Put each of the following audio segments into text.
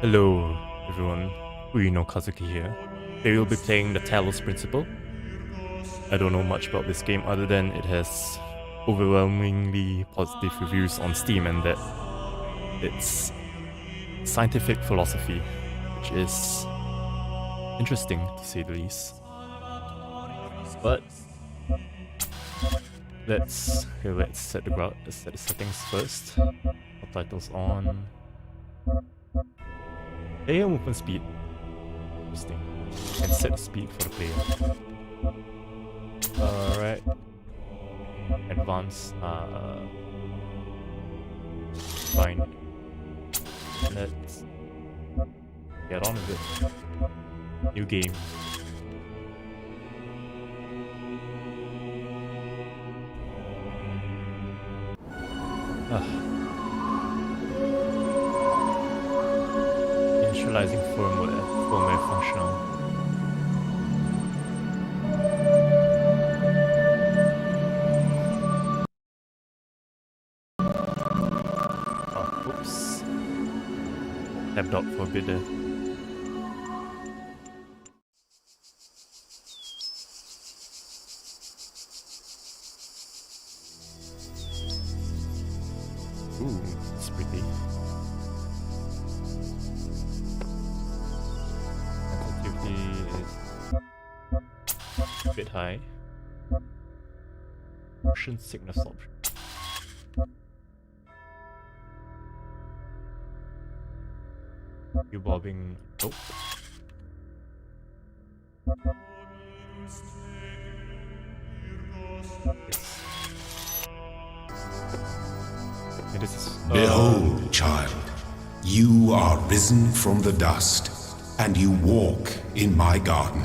Hello everyone, Fuyuno Kazuki here. Today we'll be playing the Talos principle. I don't know much about this game other than it has overwhelmingly positive reviews on Steam and that it's scientific philosophy, which is interesting to say the least. But let's set the settings first. Subtitles on. Player movement speed. Interesting. And set the speed for the player. Alright. Advanced. Fine. Let's get on with it. New game. Initializing firmware functional. Oh, oops. Tapped out for a bit there. Ooh, it's pretty. Sensitivity is a bit high. Motion sickness option. You bobbing. Nope. This is, Behold, child, you are risen from the dust, and you walk in my garden.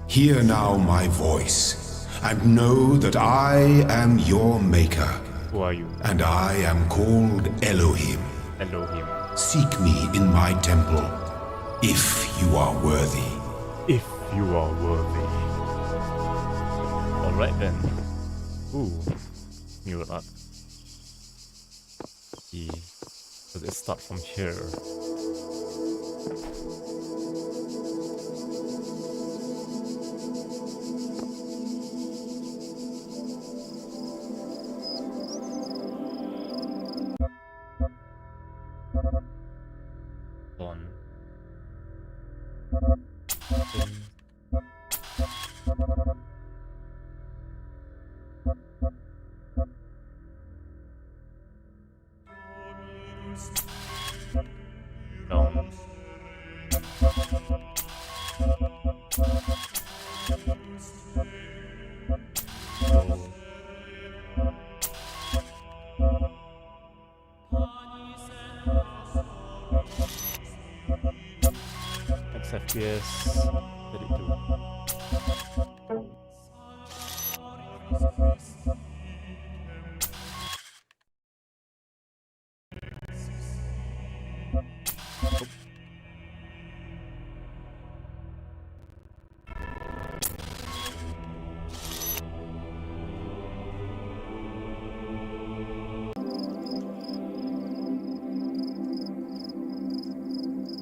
Hear now my voice, and know that I am your maker. who are you? And I am called Elohim. Elohim. Seek me in my temple, if you are worthy. If you are worthy. Alright then. Ooh. New art. Does it start from here? On. Down. Max FPS 32.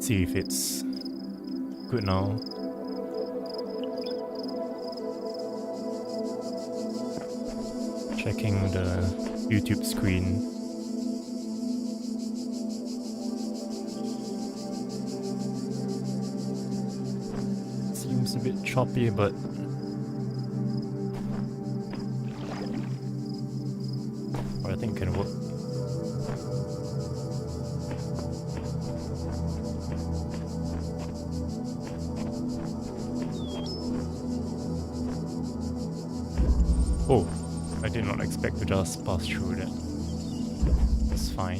See if it's good now. Checking the YouTube screen. Seems a bit choppy, but I think it can work. Oh, I did not expect to just pass through that. That's fine.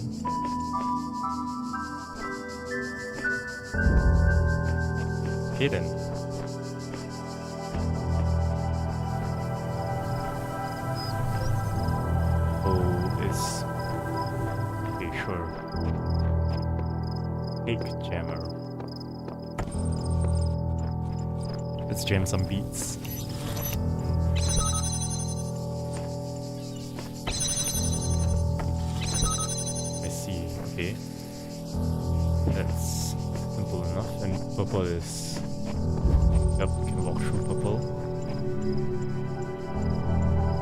Okay then. Oh, is... Okay, sure. Cake jammer. Let's jam some beats. Okay. Let's purple is... Yep, we can walk through purple.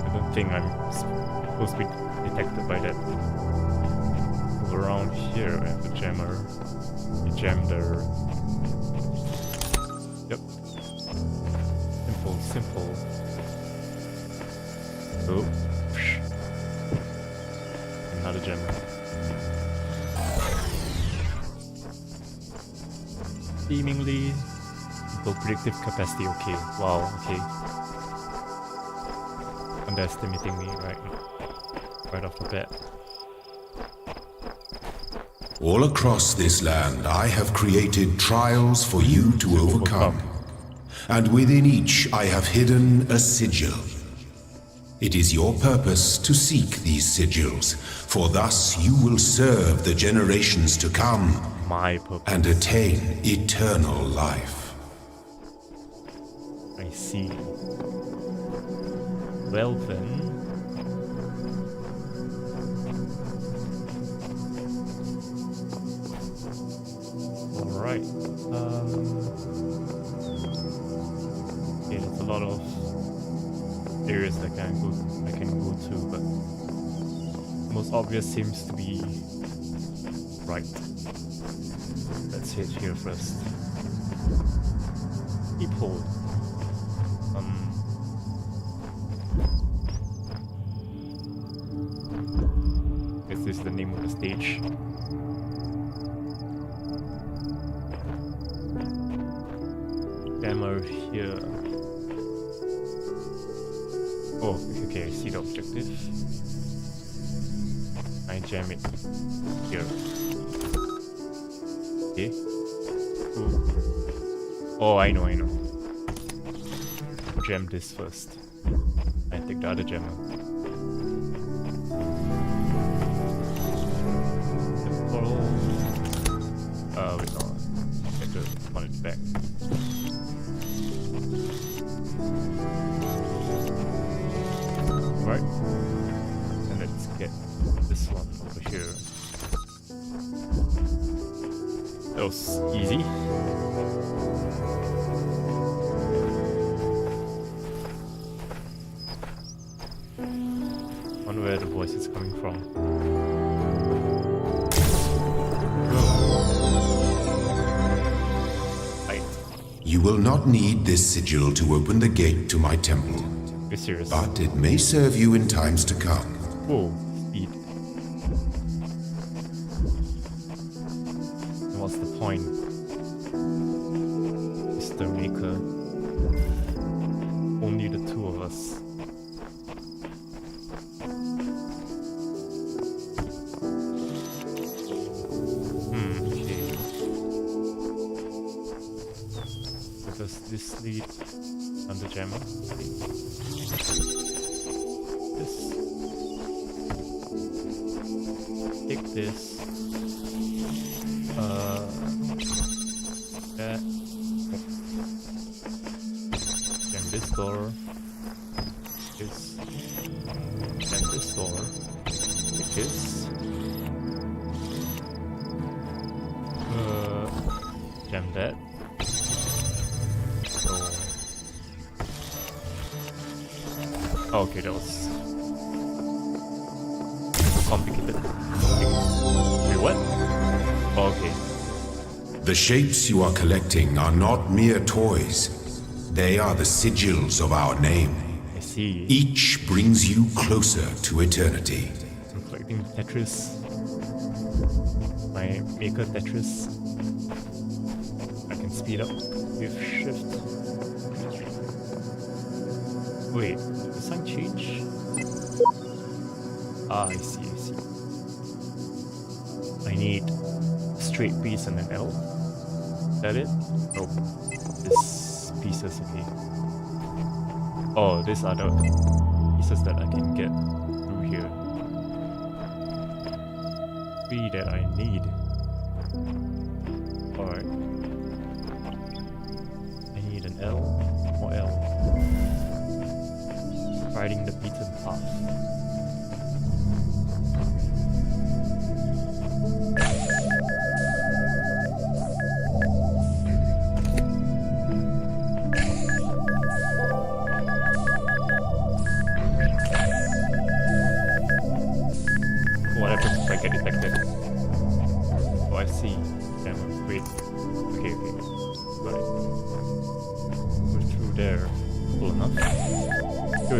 I don't think I'm supposed to be detected by that. Move around here, I have a jammer. We jam the... Yep. Simple. Oh. Another jammer. Seemingly low predictive capacity. Okay, wow, okay. Underestimating me right off the bat. All across this land, I have created trials for you to overcome. And within each, I have hidden a sigil. It is your purpose to seek these sigils, for thus you will serve the generations to come. My purpose. And attain eternal life. I see. Well then. Alright. Okay, there's a lot of areas that I can go to, but the most obvious seems to be right. Let's hit here first. Peephole. Is this the name of the stage? Hammer here. Oh, okay, I see the objective. I jam it here. Okay. Ooh. Oh, I know. Jam this first. I take the other jammer. Wait, no. I have to put it back. Right. And let's get this one over here. That was easy. Wonder where the voice is coming from. Right. You will not need this sigil to open the gate to my temple. Be serious. But it may serve you in times to come. Whoa, speed. What's the point, Mr. Maker? Only the two of us. Okay. So does this lead on the jammer? Take this. That. Jam this door. This. Jam this door. Take this. Jam that. So. Oh, okay, that was complicated. Wait, what? Oh, okay. The shapes you are collecting are not mere toys. They are the sigils of our name. I see. Each brings you closer to eternity. I'm collecting Tetris. My maker Tetris. I can speed up with shift. Wait, did the sign change? Ah, I see. I need a straight piece and an L. Is that it? Nope. This piece is okay. Oh, these are the pieces that I can get through here. 3 that I need. Alright. I need an L or L. Riding the beaten path. there. Cool enough. Yo.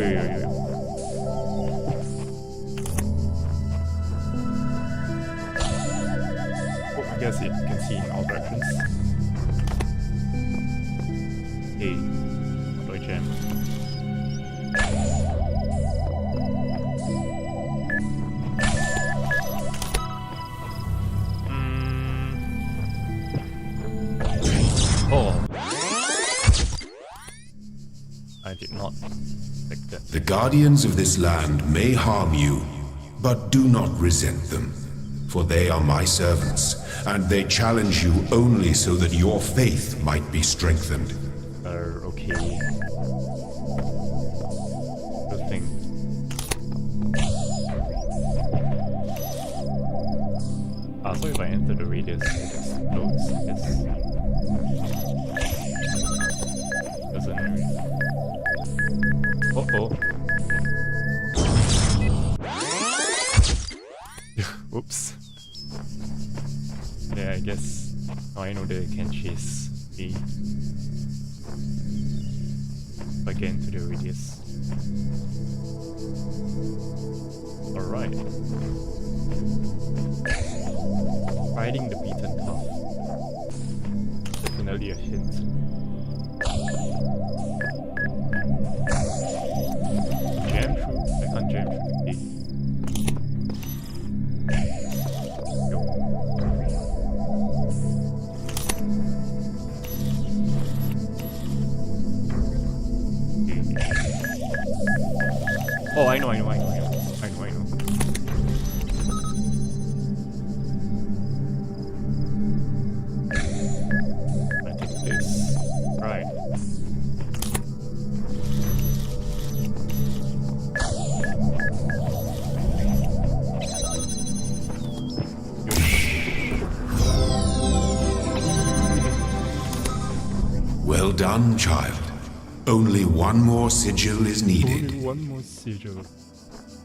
Oh, I guess it can see in all directions. Hey, how do I jam? Oh. I did not expect that. The guardians of this land may harm you, but do not resent them, for they are my servants, and they challenge you only so that your faith might be strengthened. Okay. Good thing. So if I enter the radius, it explodes, I guess. Doesn't really. Uh-oh. Whoops. Yeah, I guess. Oh, I know they can chase me. If I get into the radius. Alright. Riding the beaten path. Definitely a hint. Jam through? I can't jam through. Yo. Oh, I know. I take this. Right. Well done, child. Only one more sigil is needed. Only one more sigil.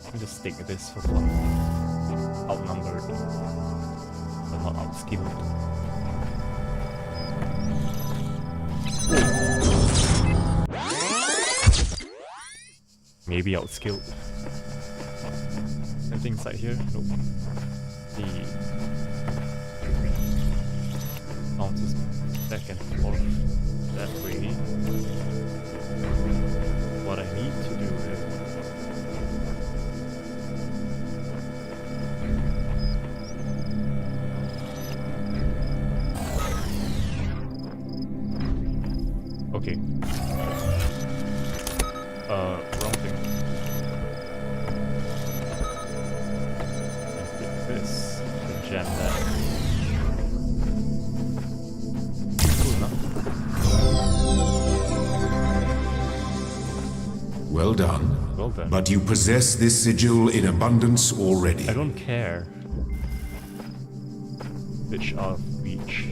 I'll just take this for fun. Outnumbered. But not outskilled. Maybe outskilled. Anything inside here? Nope. The bounces back and forth that way. What I need to do is okay. Wrong thing. Let's get this and jam that. Cool enough. Well done. Well done. But you possess this sigil in abundance already. I don't care. Which out of reach.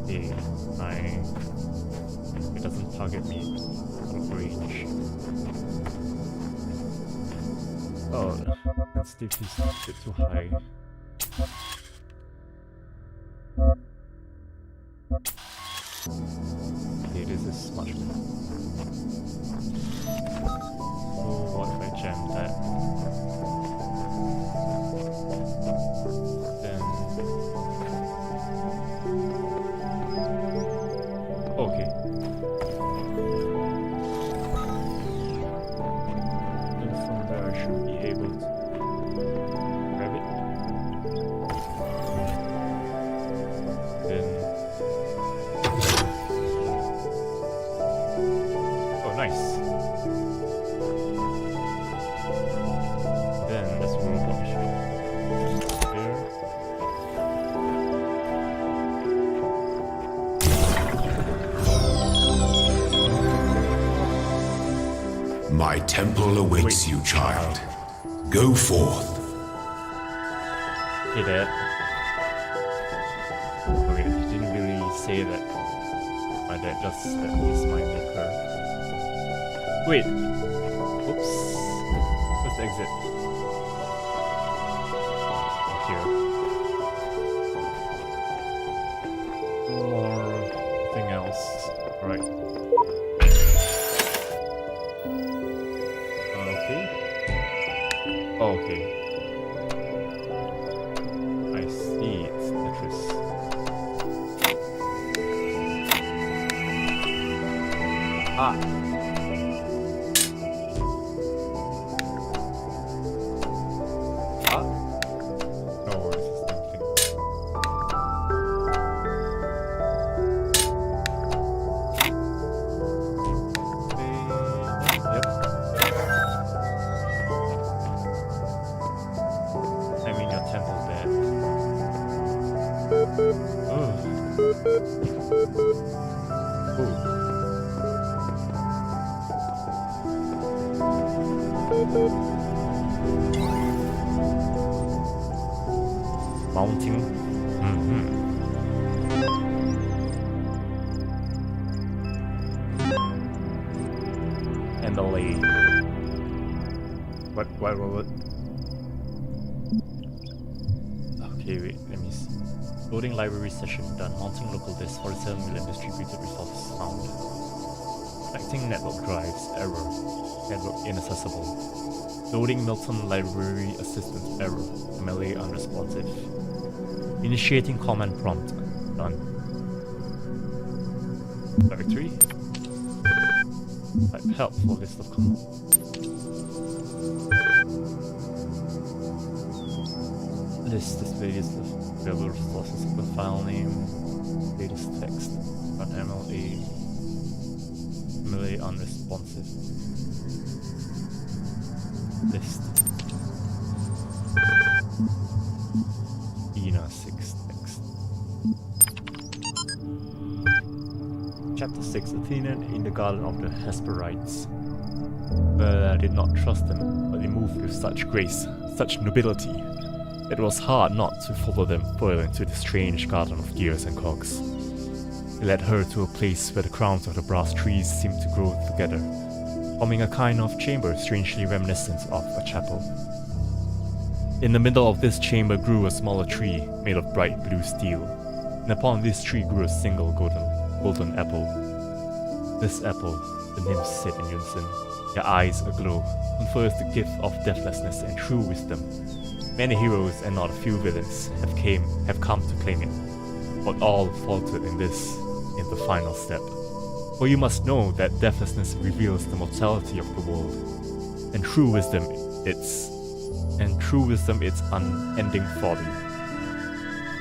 Okay, it doesn't target me out of range. Oh, that's diffuse a bit too high. Okay, this is much better. So what if I jam that? Then okay. And from there I should be able to grab it. Then oh, nice. Then let's robot ship. Here. My temple awaits you, child. Go forth. Hey, Dad. Okay, he didn't really say that. My dad just said he's my maker. Wait. Oops. Where's the exit? Here. More Okay. Okay. I see, it's Tetris. Ah! Ah? No worries, it's nothing. Yep. I mean, your temple's bad. Ugh. Ooh. Mounting. And the lane. What will it? Okay, wait, let me see. Loading library session done. Mounting local disk 47 million distributed resources found. Connecting network drives. Error. Network inaccessible. Loading Milton library assistant. Error. Melee unresponsive. Initiating command prompt. Done. Directory. Type help for list of commands. List display list of available resources of the file name. Latest text. .mla. Melee unresponsive. List. ENA 6 text. Chapter 6 Athenian in the Garden of the Hesperides. But I did not trust them, but they moved with such grace, such nobility. It was hard not to follow them further into the strange garden of gears and cogs. They led her to a place where the crowns of the brass trees seemed to grow together, forming a kind of chamber strangely reminiscent of a chapel. In the middle of this chamber grew a smaller tree made of bright blue steel, and upon this tree grew a single golden apple. This apple, the nymphs said in unison, their eyes aglow, confers the gift of deathlessness and true wisdom. Many heroes and not a few villains have come to claim it, but all faltered in the final step. For you must know that deathlessness reveals the mortality of the world, and true wisdom its unending folly.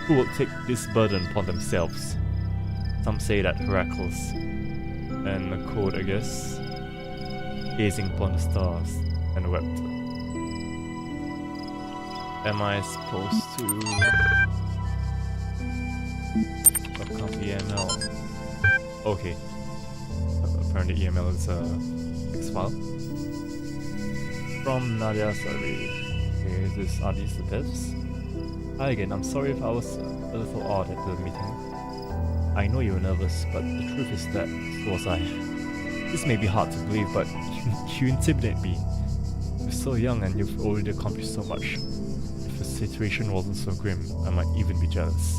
Who will take this burden upon themselves? Some say that Heracles, and the code, I guess, gazing upon the stars and wept. Am I supposed to come EML? Okay. Apparently EML is a text file. From Nadia Survey. Okay, are these the devs? Hi again, I'm sorry if I was a little odd at the meeting. I know you were nervous, but the truth is that so was I. This may be hard to believe, but you intimidate me. You're so young and you've already accomplished so much. If the situation wasn't so grim, I might even be jealous.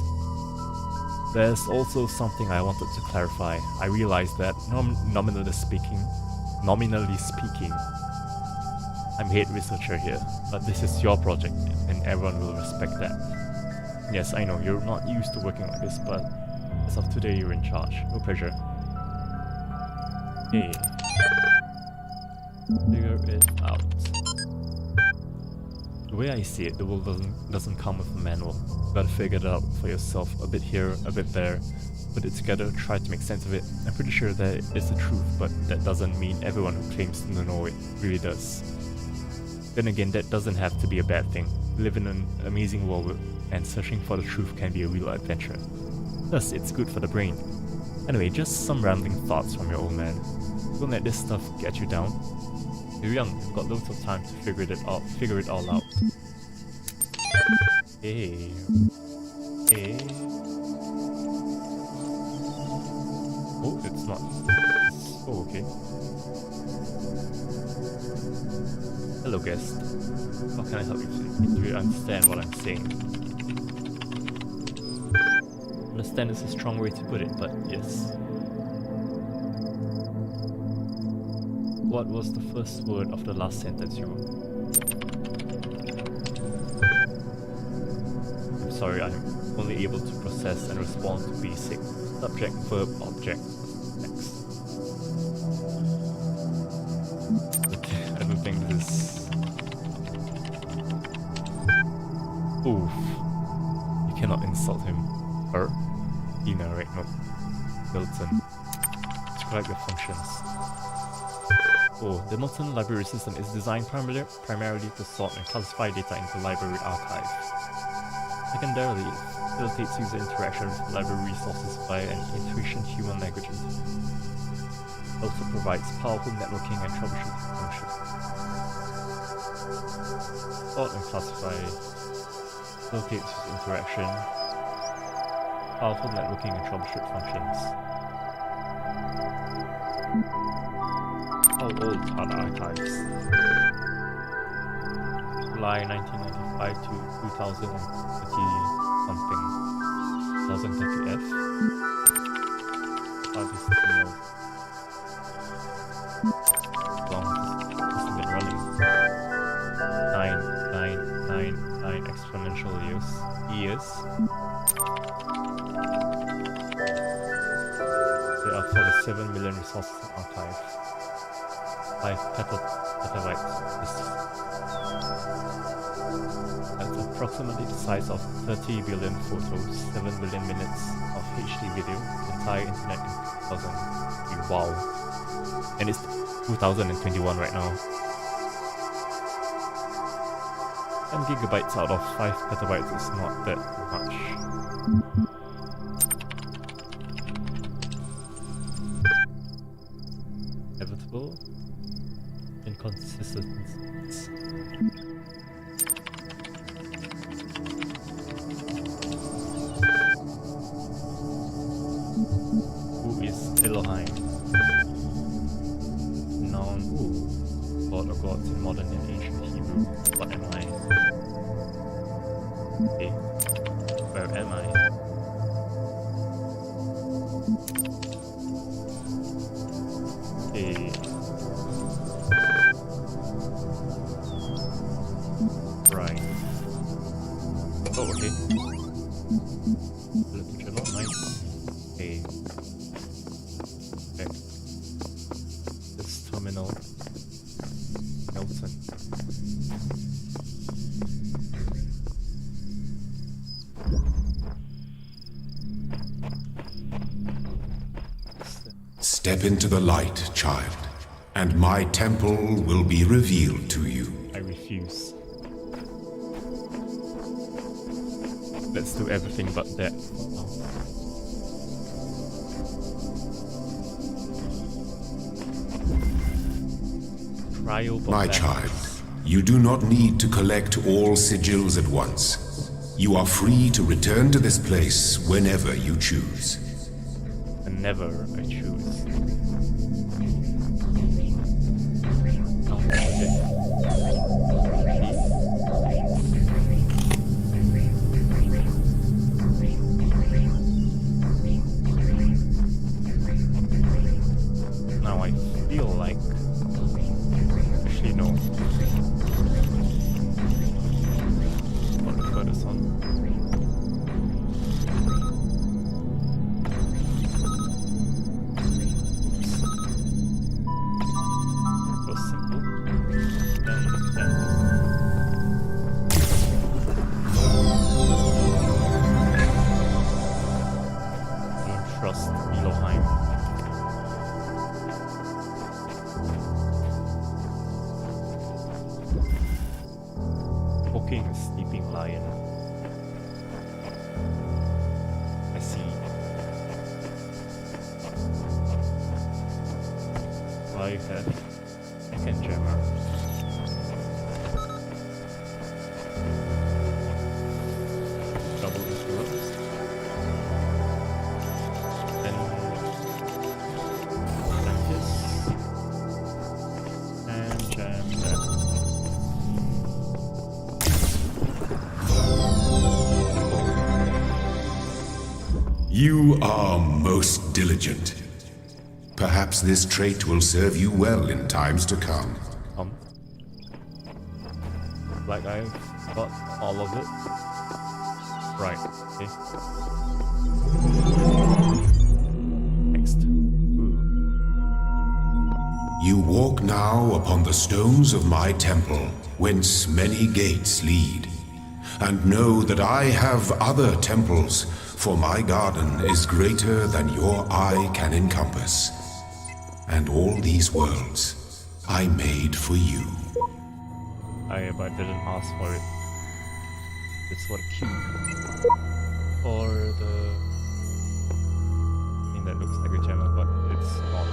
There's also something I wanted to clarify. I realize that, nominally speaking, I'm head researcher here, but this is your project, and everyone will respect that. Yes, I know, you're not used to working like this, but as of today, you're in charge. No pressure. Hey. Figure it out. The way I see it, the world doesn't come with a manual. You gotta figure it out for yourself, a bit here, a bit there. Put it together, try to make sense of it. I'm pretty sure that it's the truth, but that doesn't mean everyone who claims to know it really does. Then again, that doesn't have to be a bad thing. We live in an amazing world, and searching for the truth can be a real adventure. Plus, it's good for the brain. Anyway, just some rambling thoughts from your old man. Don't let this stuff get you down. You're young, you've got loads of time to figure it all out. Hey. Hey. Oh, it's not. Oh, okay. Hello, guest. How can I help you today? Do you understand what I'm saying? Understand is a strong way to put it, but yes. What was the first word of the last sentence you wrote? I'm sorry, I'm only able to process and respond to basic subject, verb, object, text. Okay, I don't think this is... Oof. You cannot insult him. Her? Tina, right? No. Milton. Describe your functions. Oh, the Milton library system is designed primarily to sort and classify data into library archive. Secondarily, it facilitates user interaction with library resources via an efficient human language interface. It also provides powerful networking and troubleshooting functions. Sort and classify facilitates user interaction, powerful networking and troubleshoot functions. How old are the archives? July 1995 to 2030 something. 2030F? How this is real? Long this has been running. 9 exponential years. There are 47 million resources in archive. 5 petabytes. That's approximately the size of 30 billion photos, 7 billion minutes of HD video, the entire internet in 2003. Wow. And it's 2021 right now. 10 gigabytes out of 5 petabytes is not that much. Inevitable inconsistencies. Who is Elohim? Noun. Ooh. God or gods in modern and ancient Hebrew. What am I? Okay. Where am I? Okay. Right. Oh, okay. Literature, not nice. Okay. Okay. This terminal. Milton. Step into the light, child, and my temple will be revealed to you. I refuse. Let's do everything but that. Trial My child, you do not need to collect all sigils at once. You are free to return to this place whenever you choose. Whenever I choose. Now I feel like... Actually, no. What the furthest one? Trust Elohim. Poking a sleeping lion. I see. I have second jammer. Double influence. You are most diligent. Perhaps this trait will serve you well in times to come. Like I've got all of it. Right, okay. Next. Ooh. You walk now upon the stones of my temple, whence many gates lead. And know that I have other temples, for my garden is greater than your eye can encompass. And all these worlds I made for you. But I didn't ask for it. It's for the cube. Or the thing that looks like a gem, but it's not.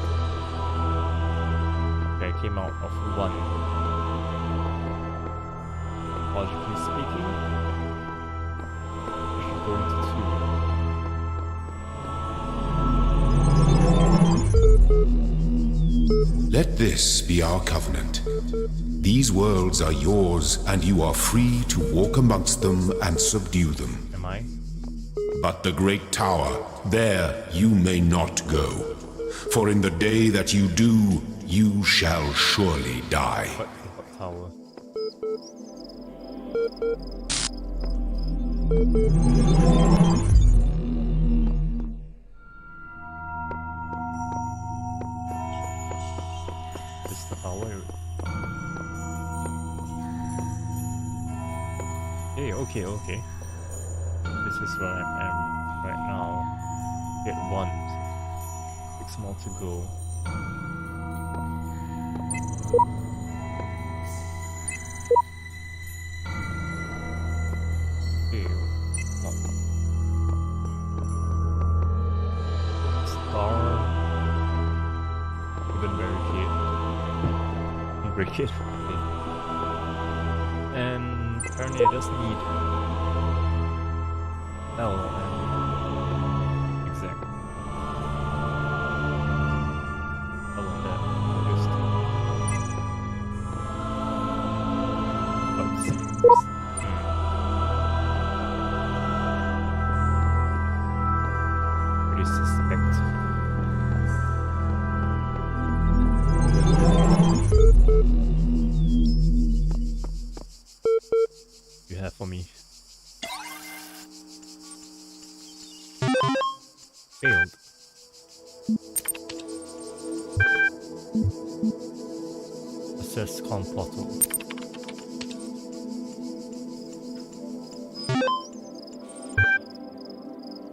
Okay, I came out of one. Logically speaking, I should go into two. Let this be our covenant. These worlds are yours, and you are free to walk amongst them and subdue them. Am I? But the great tower, there you may not go. For in the day that you do, you shall surely die. What tower? This is the tower. Okay. This is where I am right now. Hit 1. 6 more to go. Okay, star. Even barricade. Break it. Okay. And apparently I just need L and exact. I want that. Pretty suspect. You have for me. Failed. Assess com portal.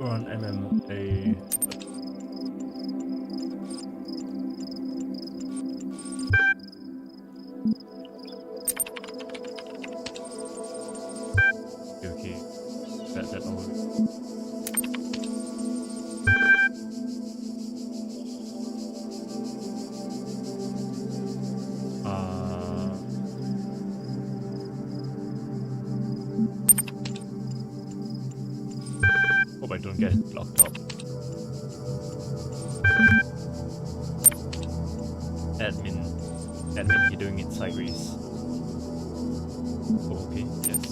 Run MMA. Okay. That over. Hope I don't get blocked up. Admin, you're doing it sideways. Oh, okay, yes.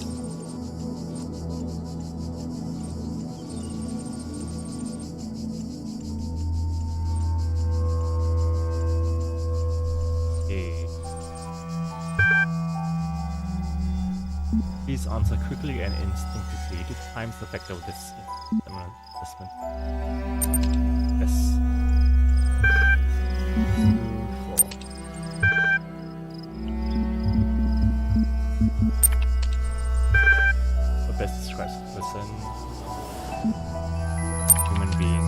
Okay. Please answer quickly and instinctively. 2 times the effect of this assessment. Yes. 2, 4. What best describes a person? Human being.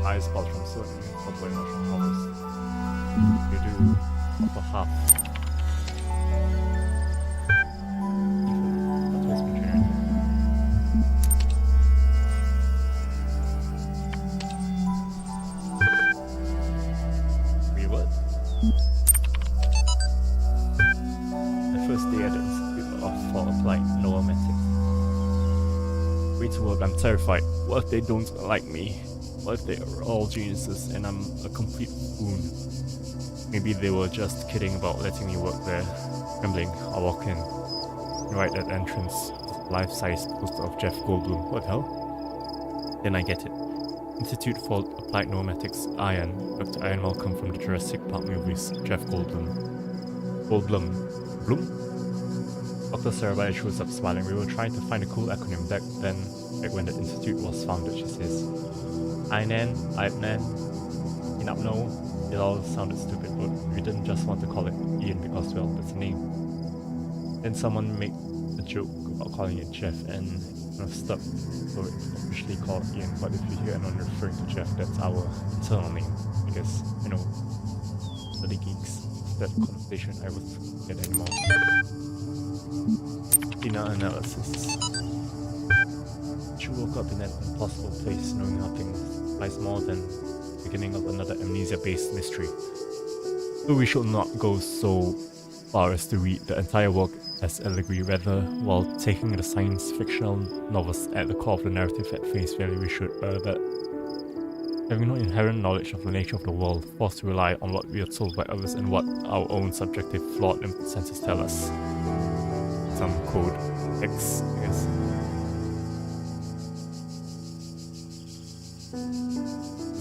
Eyes apart from certain probably emotional powers. You do upper half. I'm terrified. What if they don't like me? What if they are all geniuses and I'm a complete fool? Maybe they were just kidding about letting me work there. Trembling, I walk in. Right at entrance, life-size poster of Jeff Goldblum. What the hell? Then I get it. Institute for Applied Pneumatics, Iron. Dr. Iron welcome from the Jurassic Park movies. Jeff Goldblum. Bloom? Dr. Sarabhai shows up smiling. We were trying to find a cool acronym back when the institute was founded, she says. Inan, Inapno. It all sounded stupid, but we didn't just want to call it Ian because, well, that's a name. Then someone made a joke about calling it Jeff, and kind of stuck, so it's officially called Ian. But if you hear anyone referring to Jeff, that's our internal name, I guess. You know, study geeks. That conversation I would get anymore. Inner analysis. She woke up in an impossible place, knowing nothing lies more than the beginning of another amnesia-based mystery. So we should not go so far as to read the entire work as allegory, rather, while taking the science fictional novels at the core of the narrative at face value, we should, that having no inherent knowledge of the nature of the world, forced to rely on what we are told by others and what our own subjective, flawed senses tell us. Some code X, I guess.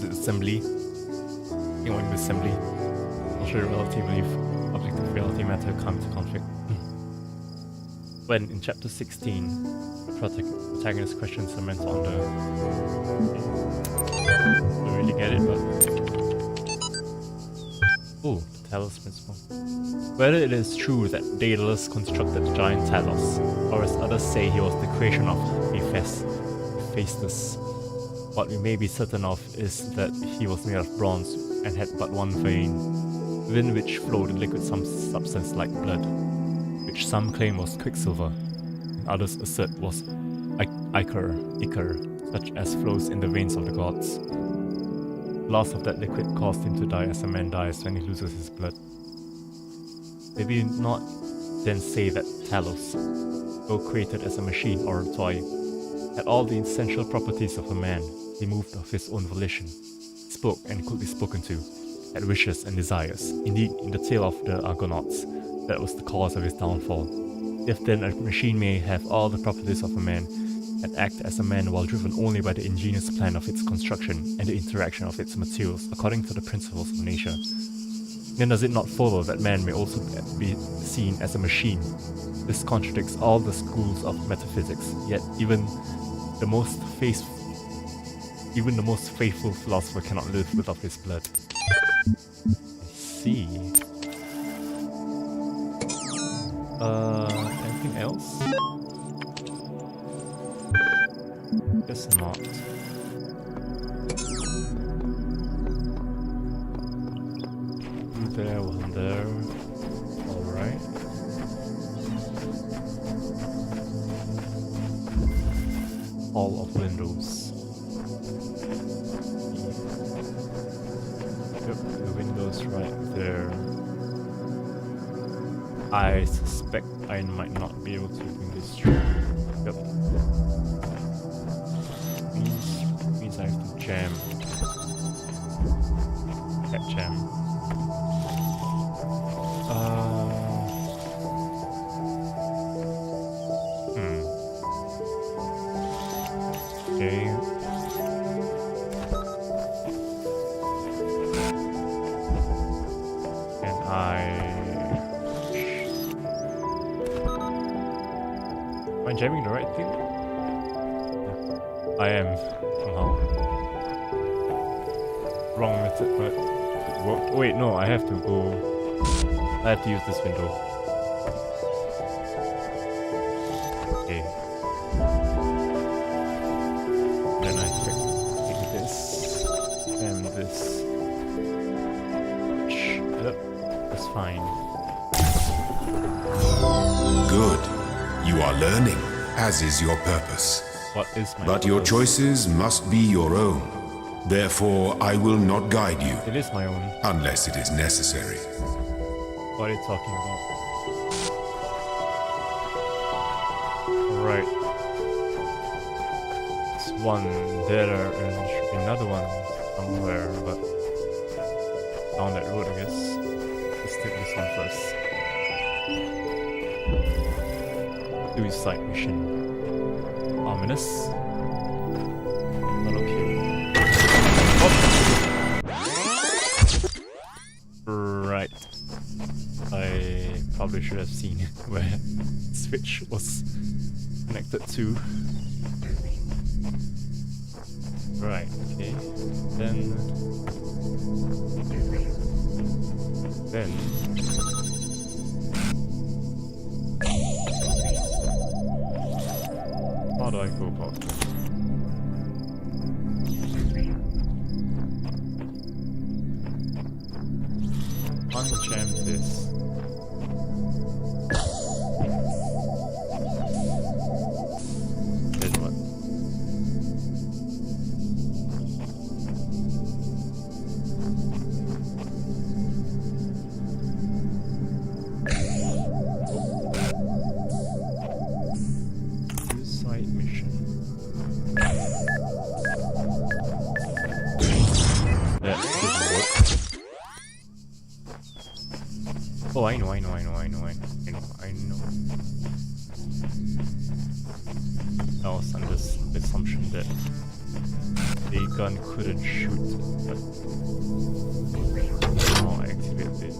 The assembly. The assembly. Social reality belief, objective reality matter come to conflict. When in chapter 16, the protagonist questions the mentor on the... Don't really get it, but... Oh, the Talos principle. Whether it is true that Daedalus constructed the giant Talos, or as others say he was the creation of Hephaestus, what we may be certain of is that he was made of bronze and had but one vein, within which flowed a liquid substance like blood, which some claim was quicksilver, and others assert was ichor, such as flows in the veins of the gods. The loss of that liquid caused him to die as a man dies when he loses his blood. Maybe not then say that Talos, though created as a machine or a toy, had all the essential properties of a man. He moved of his own volition, spoke and could be spoken to, had wishes and desires. Indeed, in the tale of the Argonauts, that was the cause of his downfall. If then a machine may have all the properties of a man, and act as a man while driven only by the ingenious plan of its construction and the interaction of its materials according to the principles of nature, then does it not follow that man may also be seen as a machine? This contradicts all the schools of metaphysics, yet even the most faithful philosopher cannot live without his blood. I see. Anything else? Guess not. There, one there. Alright. Hall of windows. Yep, the windows right there. I suspect I might not be able to bring this through. Yep. Means I have to jam. That jam. Okay. Can I... Am I jamming the right thing? I am, somehow. Wrong method, but it worked. Wait, no, I have to go... I have to use this window. Okay. Then I take this and this. Yep, that's fine. Good. You are learning, as is your purpose. What is my But your purpose? choices must be your own. Therefore, I will not guide you, It is my own. unless it is necessary. What are you talking about? Alright. There's one there and there should be another one somewhere, but down that road I guess. Let's take this one first. Suicide mission. Ominous. Not okay. I probably should have seen where the switch was connected to. Right, okay. Then how do I go about this? Unjam this. Then what? Side mission. That didn't work. Oh, I know. I was under the assumption that the gun couldn't shoot, but now I activated it.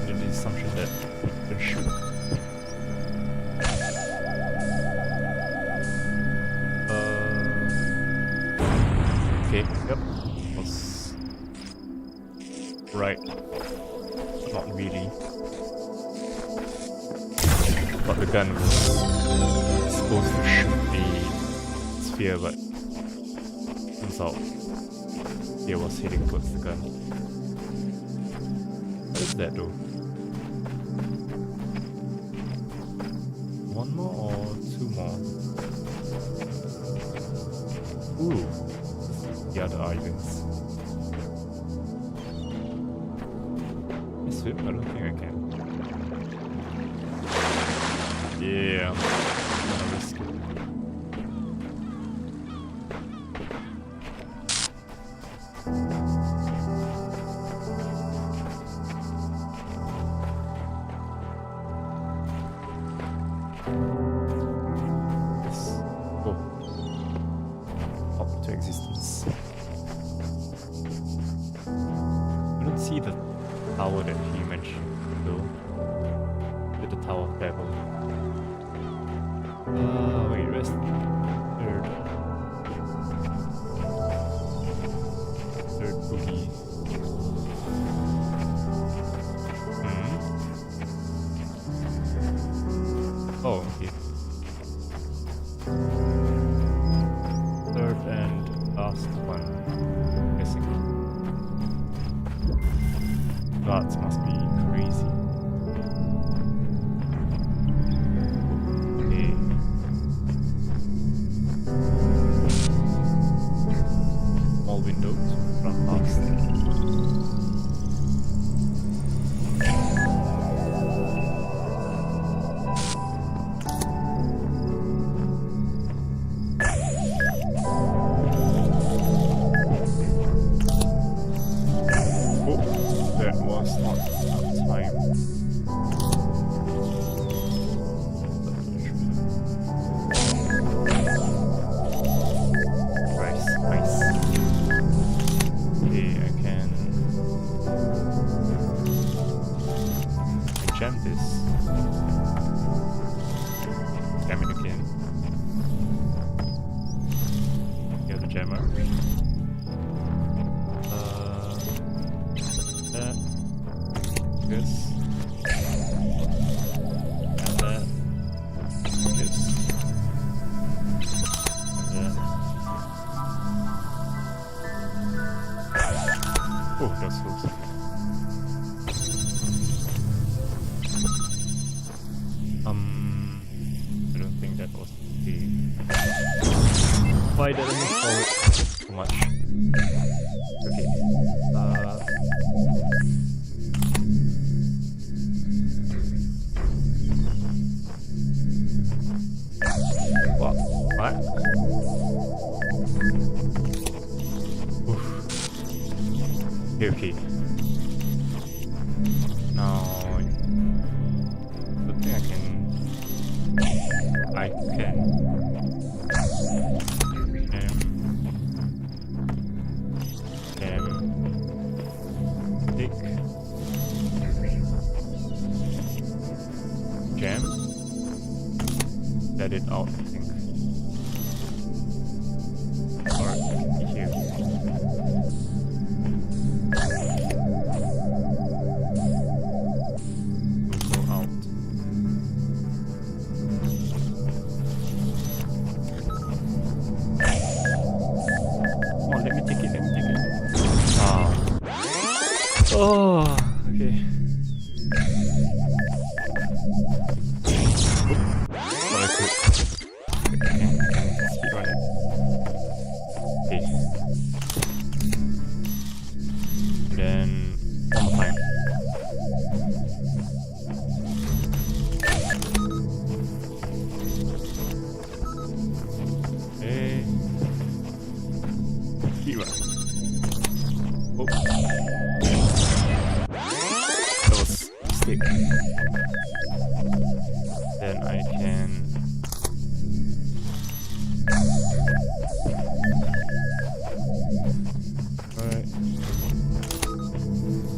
Under the assumption that it couldn't shoot. Okay, yep. Was right. Not really. But the gun was supposed to shoot the sphere, but turns out it was heading towards the gun. What is that though? One more or two more? Ooh, the other islands. I don't think I can. Yeah, I'm gonna risk it. Yes. Oh. Pop into existence. I don't see the tower that he mentioned though. With the Tower of Babel. Wait, rest. Third boogie. Oh, okay. Third and last one. Missing. Guards must be crazy. Okay. All windows run past. That was not enough time. Nice. Okay, I can jam this. Jam it again. Get the jammer. This and that, this and that. Oh, that's close. I don't think that was the. Why did I move forward too much? Okay. What? Oof. Okay. Now, the thing I can. let it out, I think. Alright, here. We'll go out. Come on, let me take it. Ah. Oh, okay. What I could. Speedrun it. Okay. Then one more time. Okay. Speedrun. Oh. That was a mistake. Then I can. Alright.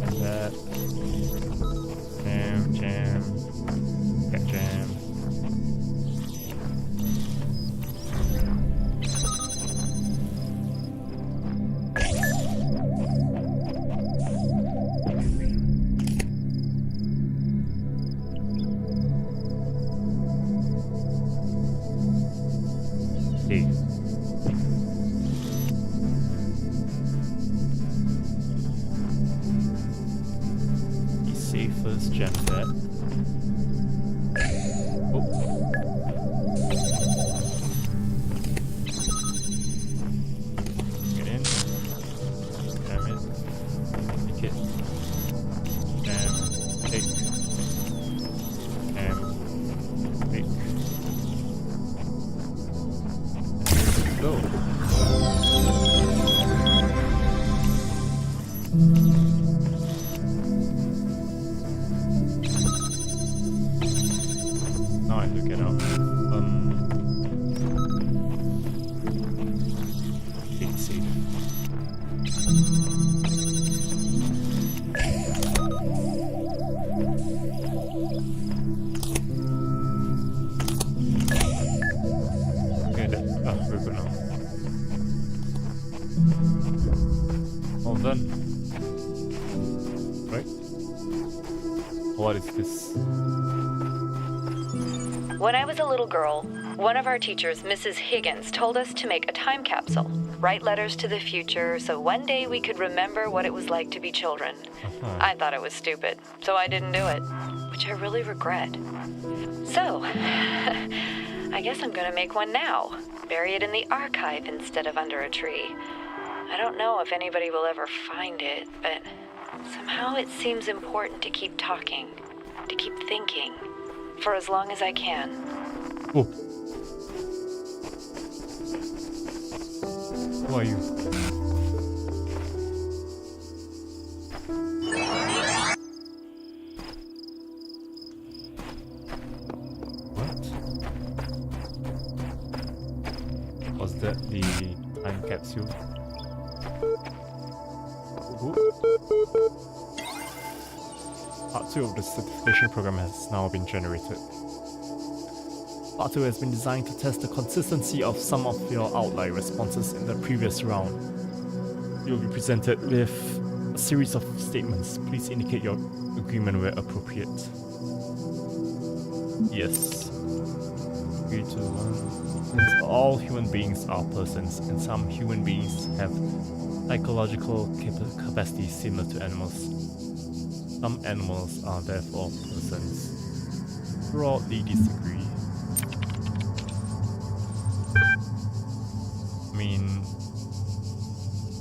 And that. Jam. Got jam. Okay. Be safe first, jam that. Oh. Get in. Jam it. Take it. Jam. Take. Jam. Take. Go. Now I have to get out. Be safe. Okay, we're good now. All done. Right? What is this? When I was a little girl, one of our teachers, Mrs. Higgins, told us to make a time capsule, write letters to the future, so one day we could remember what it was like to be children. I thought it was stupid, so I didn't do it, which I really regret. So, I guess I'm gonna make one now, bury it in the archive instead of under a tree. I don't know if anybody will ever find it, but somehow it seems important to keep talking, to keep thinking, for as long as I can. Oh. Who are you? What? Was that the time capsule? Ooh. Part 2 of the certification program has now been generated. Part 2 has been designed to test the consistency of some of your outlier responses in the previous round. You'll be presented with a series of statements. Please indicate your agreement where appropriate. Yes. Agree to since all human beings are persons, and some human beings have psychological capacities similar to animals. Some animals are therefore persons. Broadly disagree. I mean,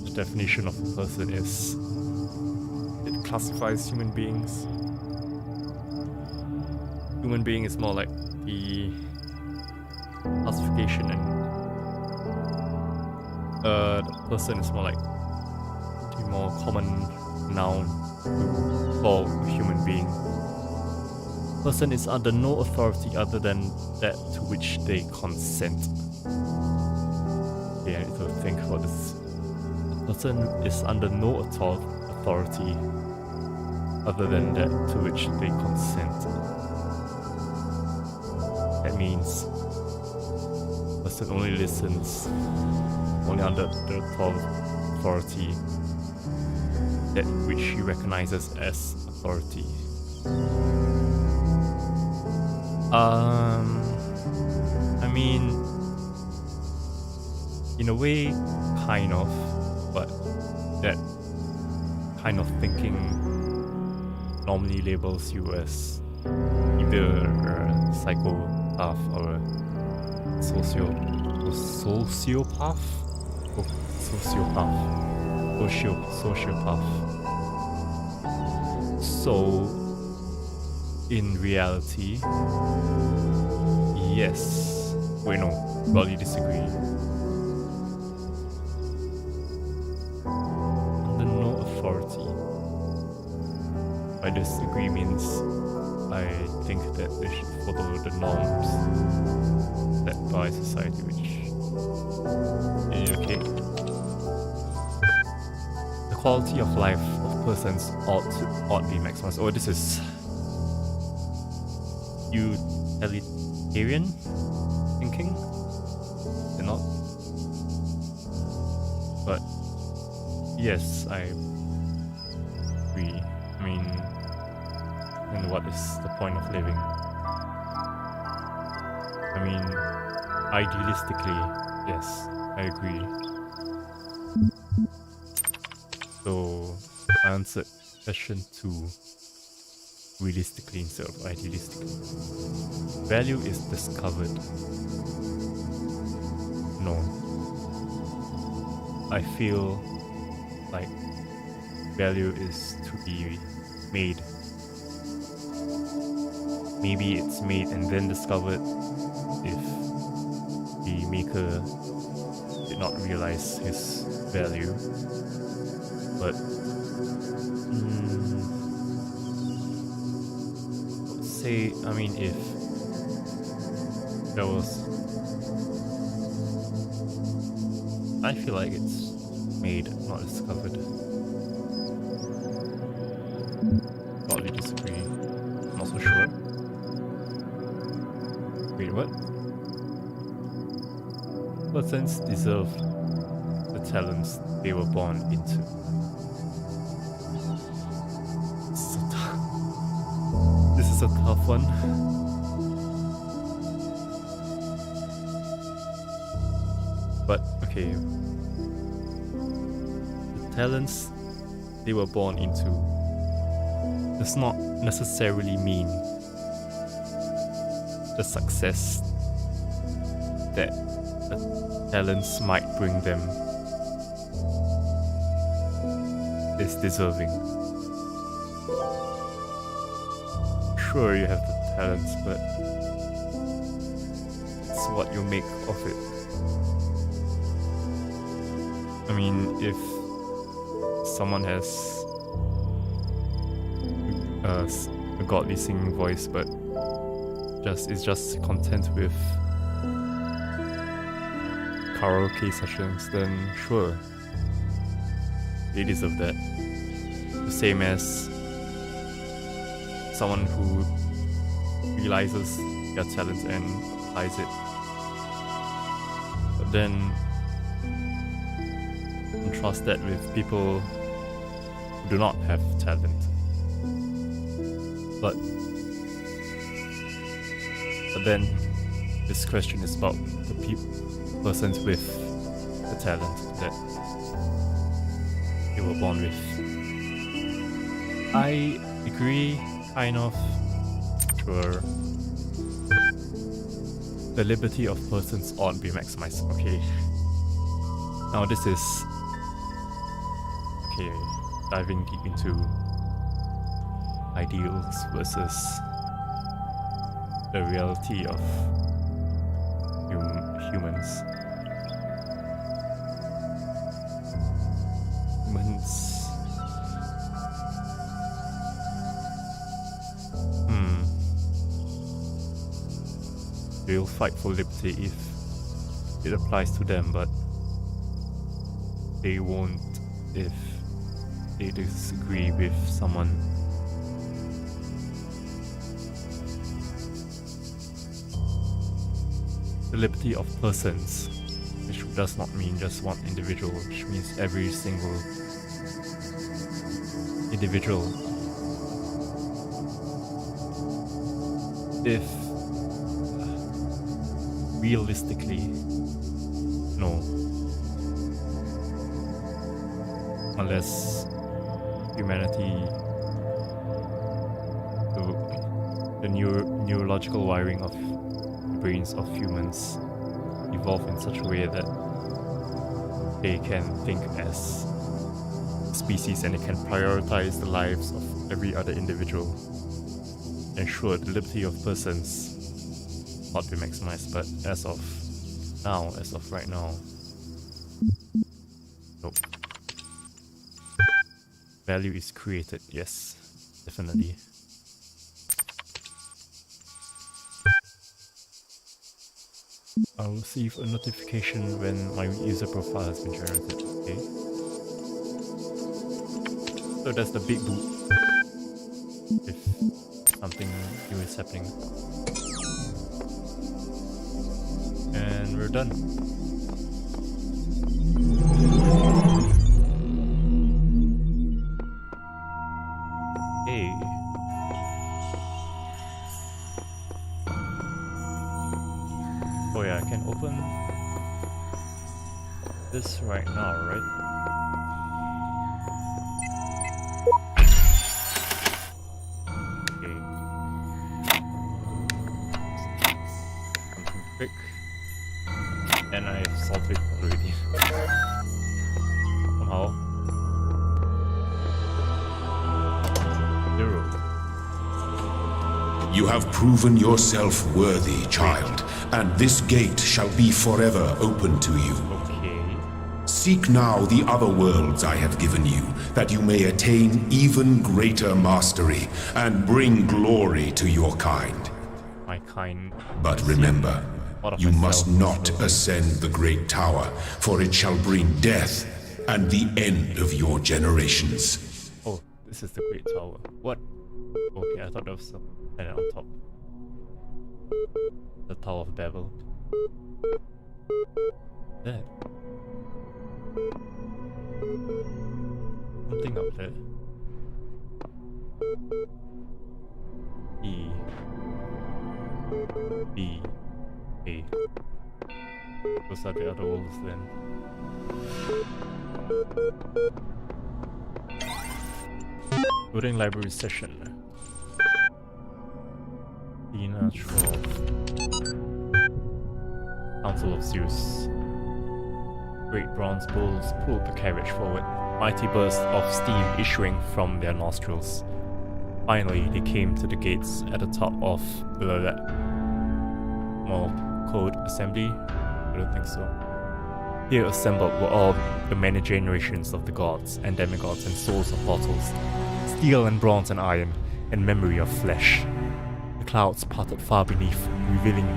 the definition of a person is it classifies human beings. Human being is more like the classification, and the person is more like the more common noun for a human being. Person is under no authority other than that to which they consent. Yeah, I need to think about this. A person is under no authority other than that to which they consent. That means person only listens only under the authority that which he recognizes as authority. I mean, in a way, kind of, but that kind of thinking normally labels you as either a psychopath or a sociopath. So, in reality, yes. Wait, no, broadly disagree. Under no authority. By disagree means I think that they should follow the norms set by society, which okay. The quality of life of persons ought be maximized. Oh, this is utilitarian thinking? They're not. But yes, I agree. I mean, and what is the point of living? I mean, idealistically, yes, I agree. So, I answered question 2 realistically instead of idealistically. Value is discovered. No. I feel like value is to be made. Maybe it's made and then discovered if the maker did not realize his value. But say, I mean, if there was, I feel like it's made, not discovered. Probably disagree. Not so sure. Wait, what? Persons deserve the talents they were born into. This is a tough one. But okay. The talents they were born into does not necessarily mean the success that the talents might bring them is deserving. Sure, you have the talents, but it's what you make of it. I mean, if someone has a godly singing voice, but is just content with karaoke sessions, then sure, they deserve that. The same as someone who realizes their talents and applies it, but then contrast that with people who do not have talent. But then this question is about the persons with the talent that they were born with. I agree, kind of. Sure. The liberty of persons ought to be maximized. Okay. Now this is diving deep into ideals versus the reality of humans. They'll fight for liberty if it applies to them, but they won't if they disagree with someone. the liberty of persons, which does not mean just one individual, which means every single individual. If realistically, no, unless humanity, the neurological wiring of the brains of humans evolve in such a way that they can think as species and they can prioritize the lives of every other individual. Ensure the liberty of persons not be maximized, but as of right now, nope. Value is created, yes, definitely. I'll receive a notification when my user profile has been generated. Okay. So that's the big boot. If something new is happening. And we're done. Hey. Oh yeah, I can open this right now, right? Okay. Something quick. And I solved it already. Somehow. 0. You have proven yourself worthy, child, and this gate shall be forever open to you. Okay. Seek now the other worlds I have given you, that you may attain even greater mastery and bring glory to your kind. My kind. But remember, What of you must myself not also. ascend the great tower, for it shall bring death and the end of your generations. Oh, this is the Great Tower. What? Okay, I thought that was some planet on top. The Tower of Babel. That. Something up there. E. B. A. Those are the other worlds then. Building library session. Dina 12. Council of Zeus. Great bronze bulls pulled the carriage forward, mighty bursts of steam issuing from their nostrils. Finally, they came to the gates at the top of the Code Assembly? I don't think so. Here assembled were all the many generations of the gods and demigods and souls of mortals, steel and bronze and iron, and memory of flesh. The clouds parted far beneath, revealing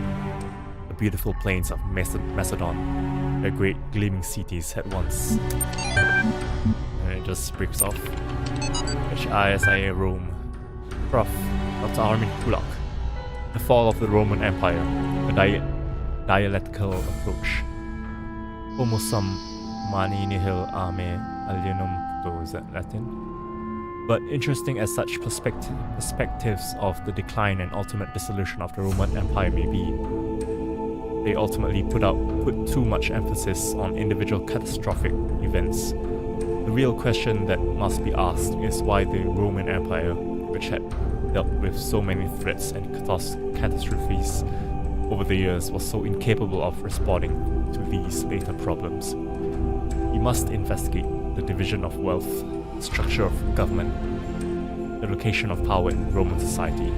the beautiful plains of Macedon, where great gleaming cities had once. And it just breaks off. HISIA Rome. Prof. Dr. Armin Kulak. The Fall of the Roman Empire, a dialectical approach. Homo sum mani nihil ame alienum puto, is that Latin? But interesting as such perspectives of the decline and ultimate dissolution of the Roman Empire may be, they ultimately put too much emphasis on individual catastrophic events. The real question that must be asked is why the Roman Empire, which had dealt with so many threats and catastrophes over the years, was so incapable of responding to these later problems. We must investigate the division of wealth, the structure of government, the location of power in Roman society.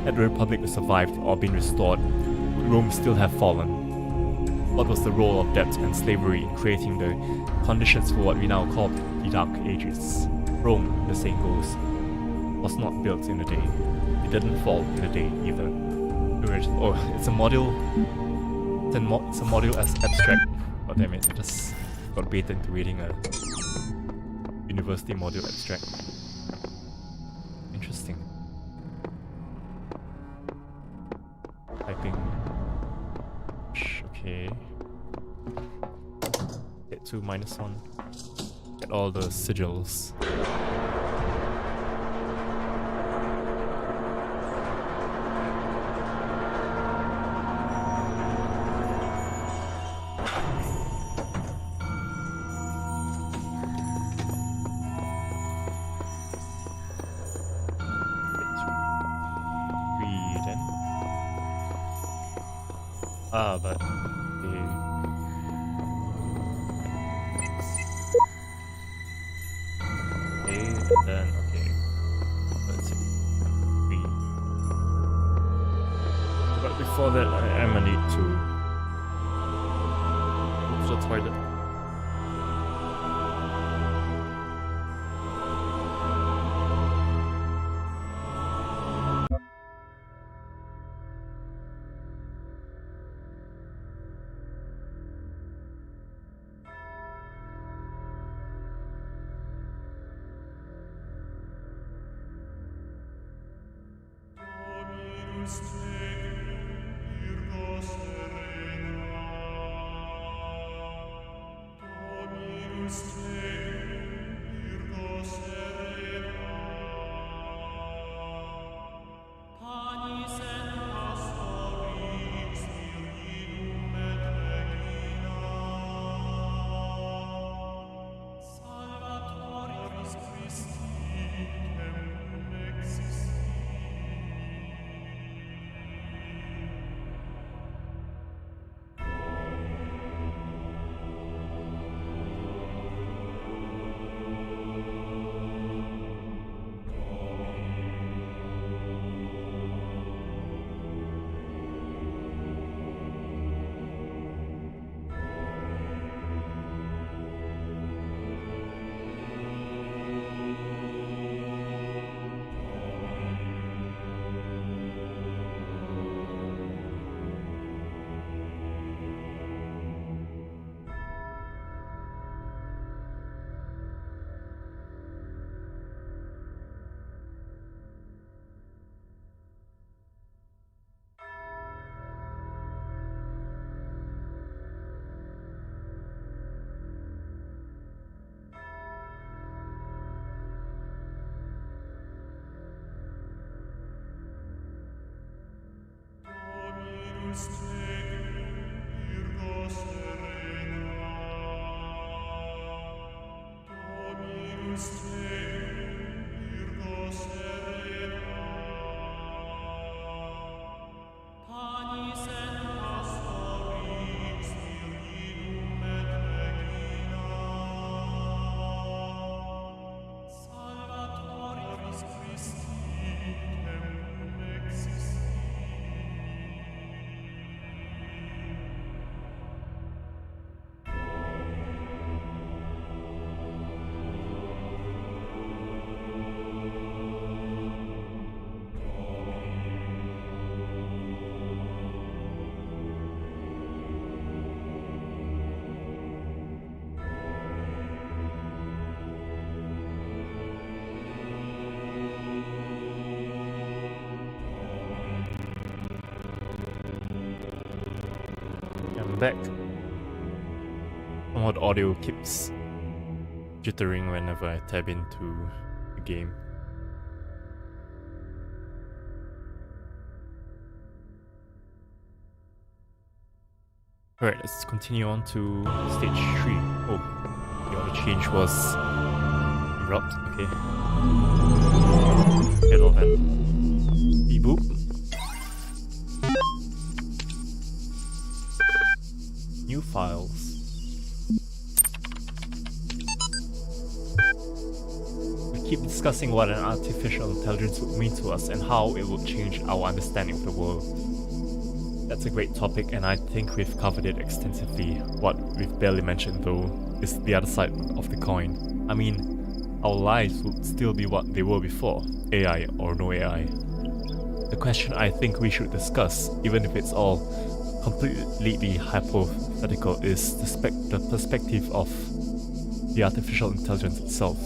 Had the Republic survived or been restored, would Rome still have fallen? What was the role of debt and slavery in creating the conditions for what we now call the Dark Ages? Rome, the saying goes, was not built in a day. It didn't fall in a day either. Oh, it's a module. It's a module as abstract. Oh damn it! I just got baited into reading a university module abstract. Interesting. Typing. -2, -1. Get all the sigils. But okay, and then okay. Let's see. 3. But before that, I am gonna need to go to the toilet. Back. Somehow the audio keeps jittering whenever I tab into the game. Alright, let's continue on to stage 3. Oh, the other change was abrupt. Okay. Hello then. Beep boop. New files. We keep discussing what an artificial intelligence would mean to us and how it would change our understanding of the world. That's a great topic, and I think we've covered it extensively. What we've barely mentioned, though, is the other side of the coin. I mean, our lives would still be what they were before, AI or no AI. The question I think we should discuss, even if it's all completely hypothetical, is the perspective of the artificial intelligence itself.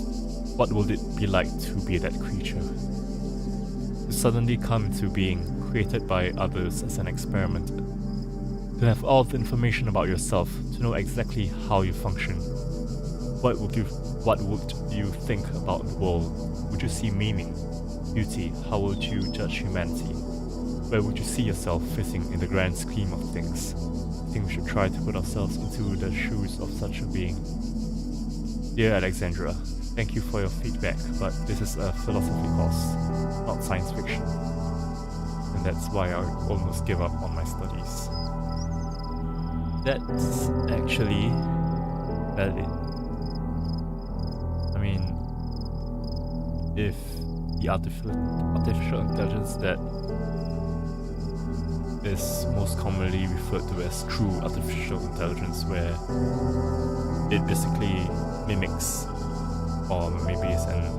What will it be like to be that creature? To suddenly come into being, created by others as an experiment. To have all the information about yourself, to know exactly how you function, what would you think about the world? Would you see meaning, beauty? How would you judge humanity? Where would you see yourself fitting in the grand scheme of things? I think we should try to put ourselves into the shoes of such a being. Dear Alexandra, thank you for your feedback, but this is a philosophy course, not science fiction. And that's why I almost give up on my studies. That's actually valid. I mean, if the artificial intelligence that is most commonly referred to as true artificial intelligence, where it basically mimics, or maybe is a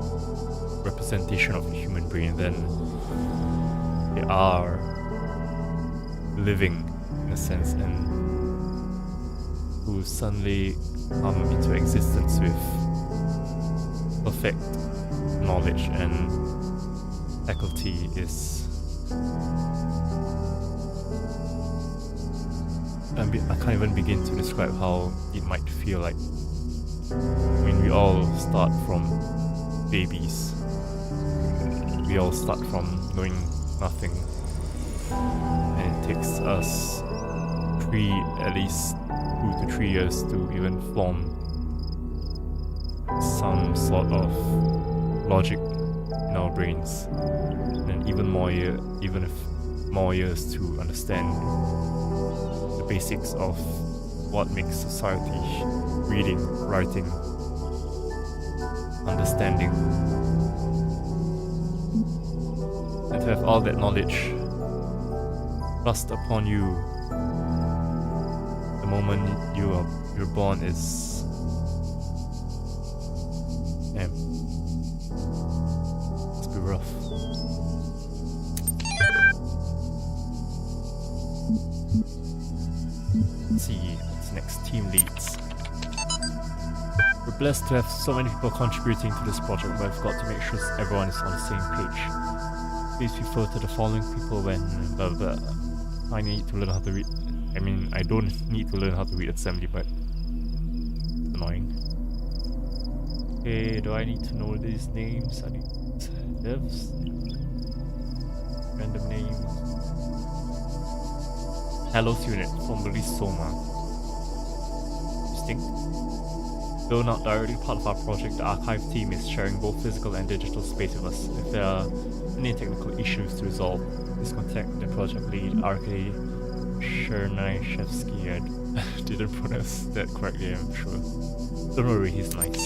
representation of the human brain, then they are living in a sense, and who suddenly come into existence with perfect knowledge and faculty is I can't even begin to describe how it might feel like. I mean, we all start from babies. We all start from knowing nothing. And it takes us at least 2 to 3 years to even form some sort of logic in our brains. And even more years to understand the basics of what makes society: reading, writing, understanding. And to have all that knowledge thrust upon you the moment you're born is damn. Must be rough. Let's see what's next. Team leads. We're blessed to have so many people contributing to this project, but I've got to make sure everyone is on the same page. Please refer to the following people when blah blah blah. I need to learn how to read. I mean, I don't need to learn how to read assembly, but it's annoying. Okay, do I need to know these names? I need devs. Random names. Talos unit, formerly Soma. Interesting. Though not directly part of our project, the archive team is sharing both physical and digital space with us. If there are any technical issues to resolve, please contact the project lead, RK Chernyshevsky. I didn't pronounce that correctly, I'm sure. Don't worry, he's nice.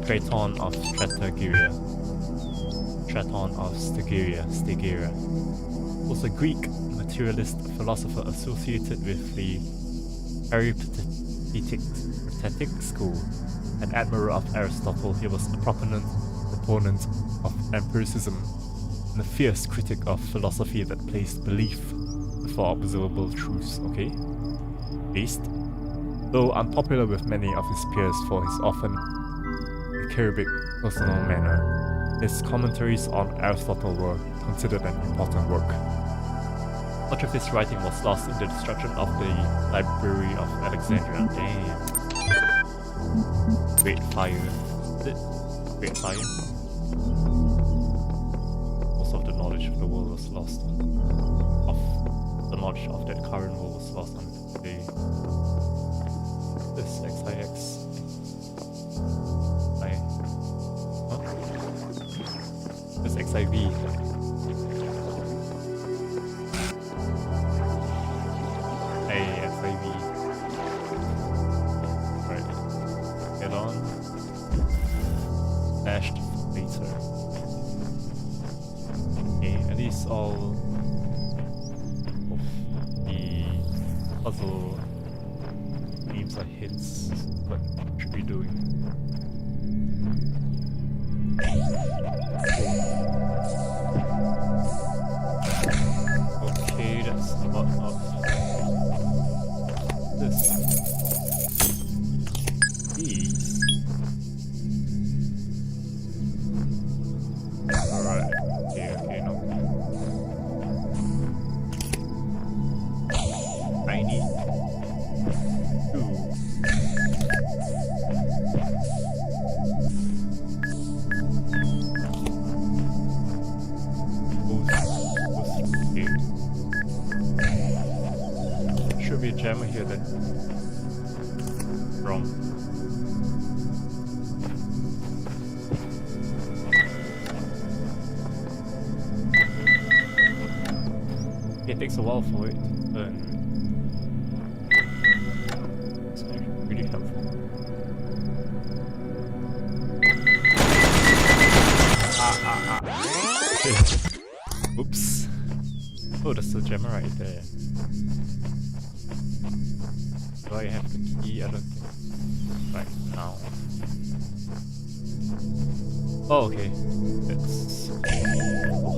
Kraton of Strategeria. Stegeria. Was a Greek materialist philosopher associated with the Peripatetic school. An admirer of Aristotle, he was a proponent of empiricism and a fierce critic of philosophy that placed belief before observable truths. Okay? Based. Though unpopular with many of his peers for his often acerbic personal manner, his commentaries on Aristotle were considered an important work. Much of his writing was lost in the destruction of the Library of Alexandria. Damn. Great Fire. Is it? Great Fire? Most of the knowledge of the world was lost. The knowledge of that current world was lost on the day. This XIX. Huh? This XIV. All of the puzzle themes are hints what should be doing. Okay, that's a lot of this. These. Alright, okay, no. I need to a jammer here then. Wrong. It takes a while for it to turn. It's actually pretty helpful. Oops. Oh, there's a jammer right there. Do I have the key? I don't think right now. Oh, okay. That's so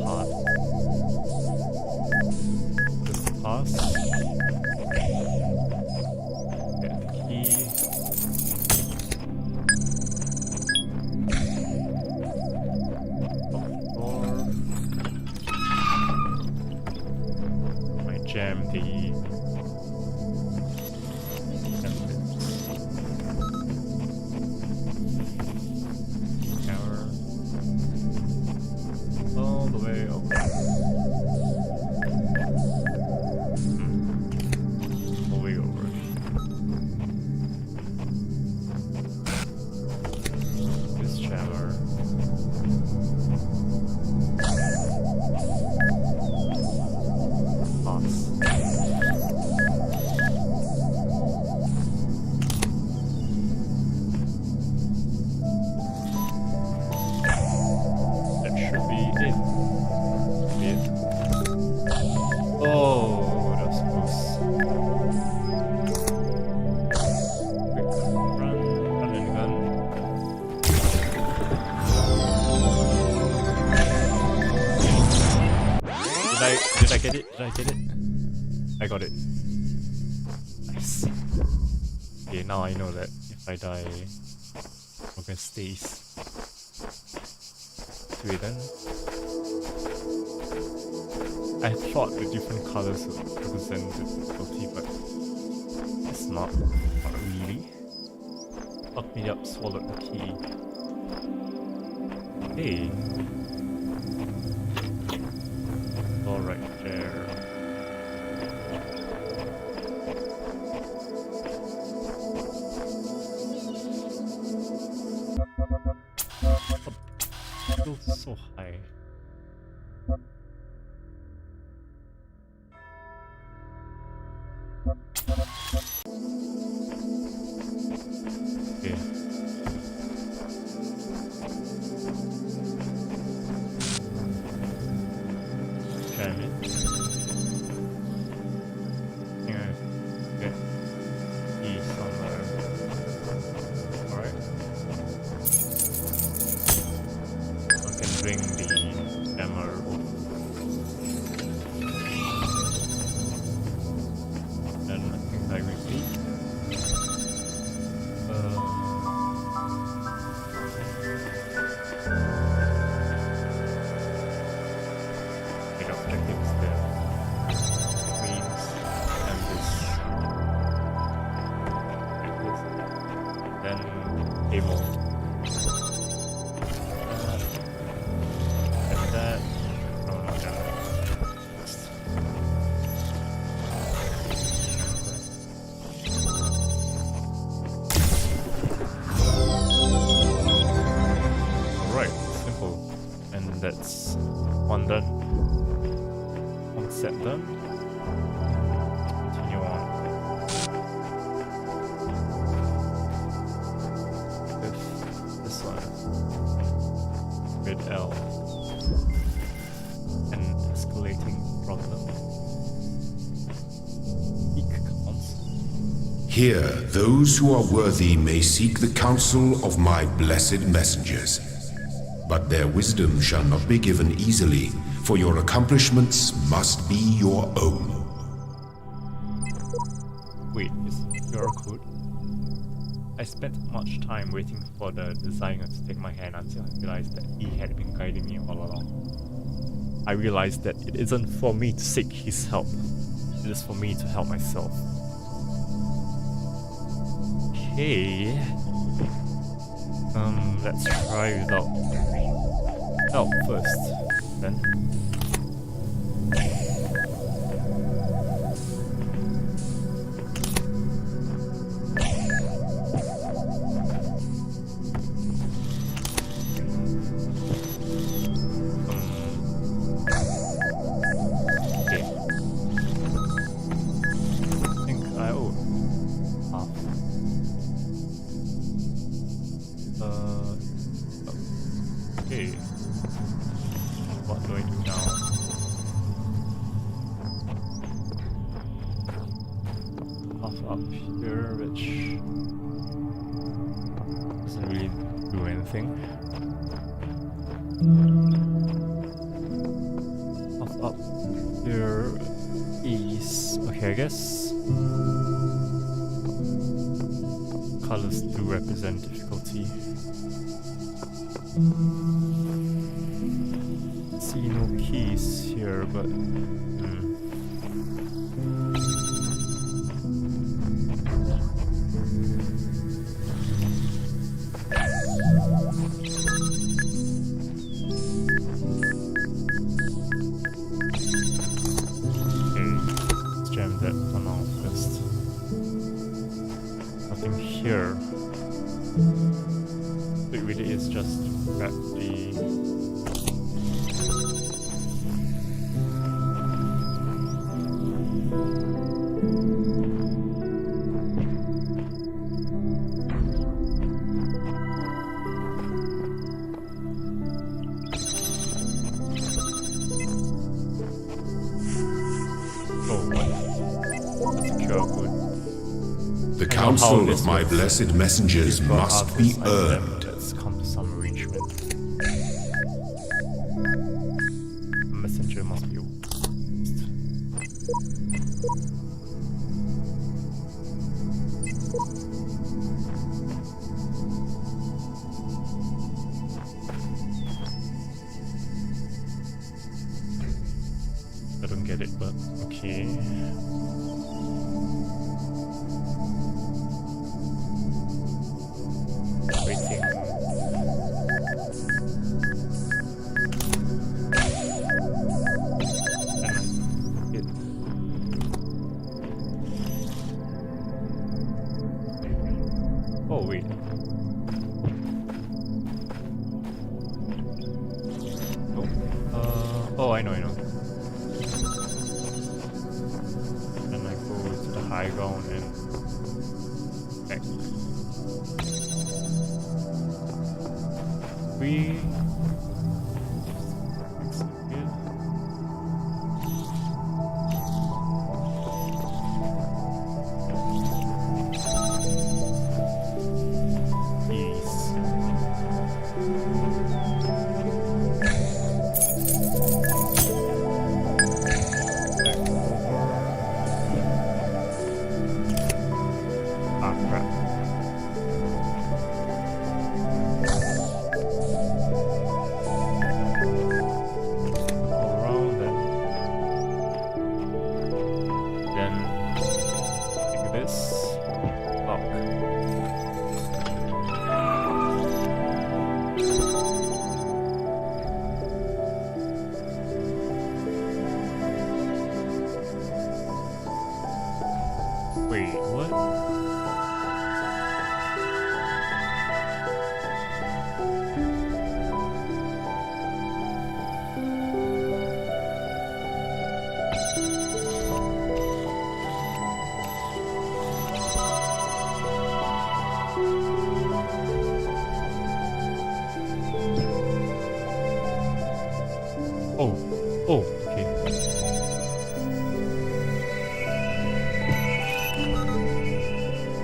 hard. Just pass. Get the key. Jam the tower all the way over. All the way over. This jammer. Did I get it? Did I get it? I got it. Nice. Okay, now I know that if I die, Morgan stays. Wait then. I thought the different colors would represent the difficulty, but it's not really. Locked me up, swallowed the key. Hey. All right there. Still so high. Okay. Jam it. Yeah. Okay. E somewhere. Alright. I can bring the hammer over. Then I think I repeat. Objectives there. Queens and this. Then table. And that. Oh no, no. Alright, simple. And that's one done. Set done. Continue on with this one. With L. An escalating problem. Seek counsel. Here, those who are worthy may seek the counsel of my blessed messengers. But their wisdom shall not be given easily, for your accomplishments must be your own. Wait, is it QR code? I spent much time waiting for the designer to take my hand until I realized that he had been guiding me all along. I realized that it isn't for me to seek his help, it is for me to help myself. Okay. Let's try without help first, then. here, which doesn't really do anything. Up here is okay, I guess. Colors do represent difficulty. See no keys here, but here. It really is just grab the The counsel of my blessed messengers must be earned. Let's come to some arrangement. A messenger must be I don't get it, but okay. Waiting. Oh wait. Oh, I know. Then I go to the high ground and back. We wait, what? Oh, okay.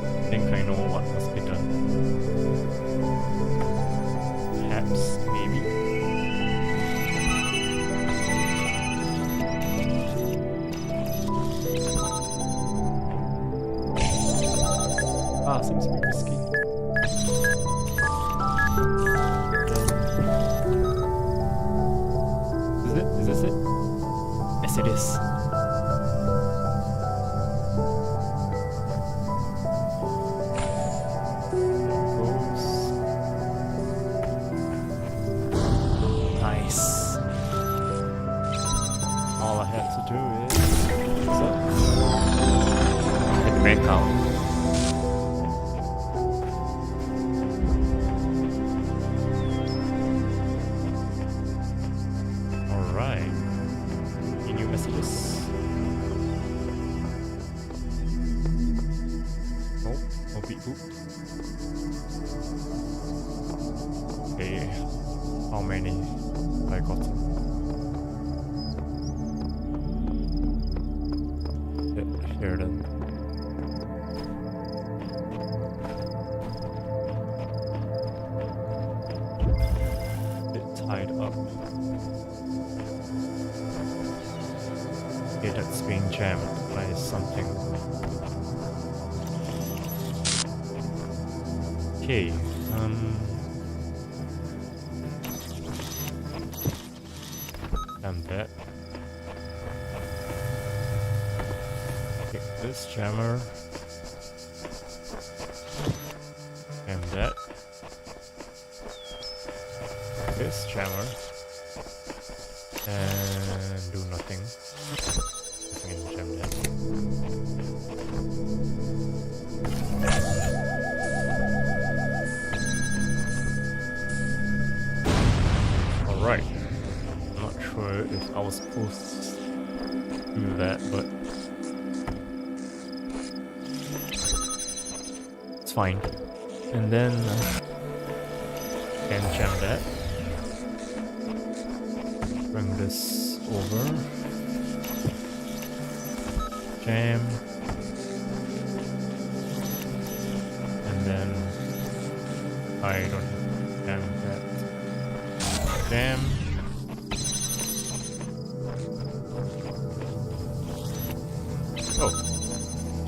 I think I know what must be done. Perhaps, maybe. Seems a bit risky. Is this it? Yes, it is. Nice. All I have to do is hit the main count. Alright. Any new messages? Nope, no beat boot. Okay, how many have I got? Here then. Okay, that's being jammed by something. Okay, and that. Pick this jammer. And that. This jammer. And do nothing. Nothing in jam that. Alright. I'm not sure if I was supposed to do that, but it's fine. And then can jam that. Bring this over. Jam. And then I don't have to jam that. Jam. Oh,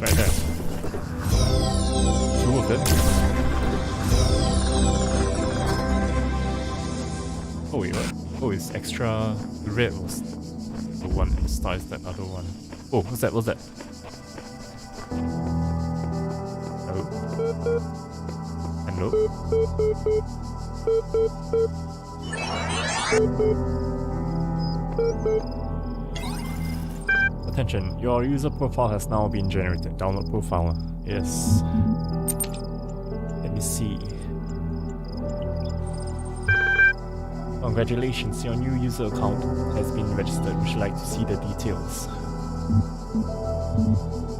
right there. Two of them. Oh wait, what? Oh, it's extra red was the one that starts that other one. Oh, what's that? What's that? Hello? Hello? Attention, your user profile has now been generated. Download profile. Yes. Let me see. Congratulations, your new user account has been registered. Would you like to see the details?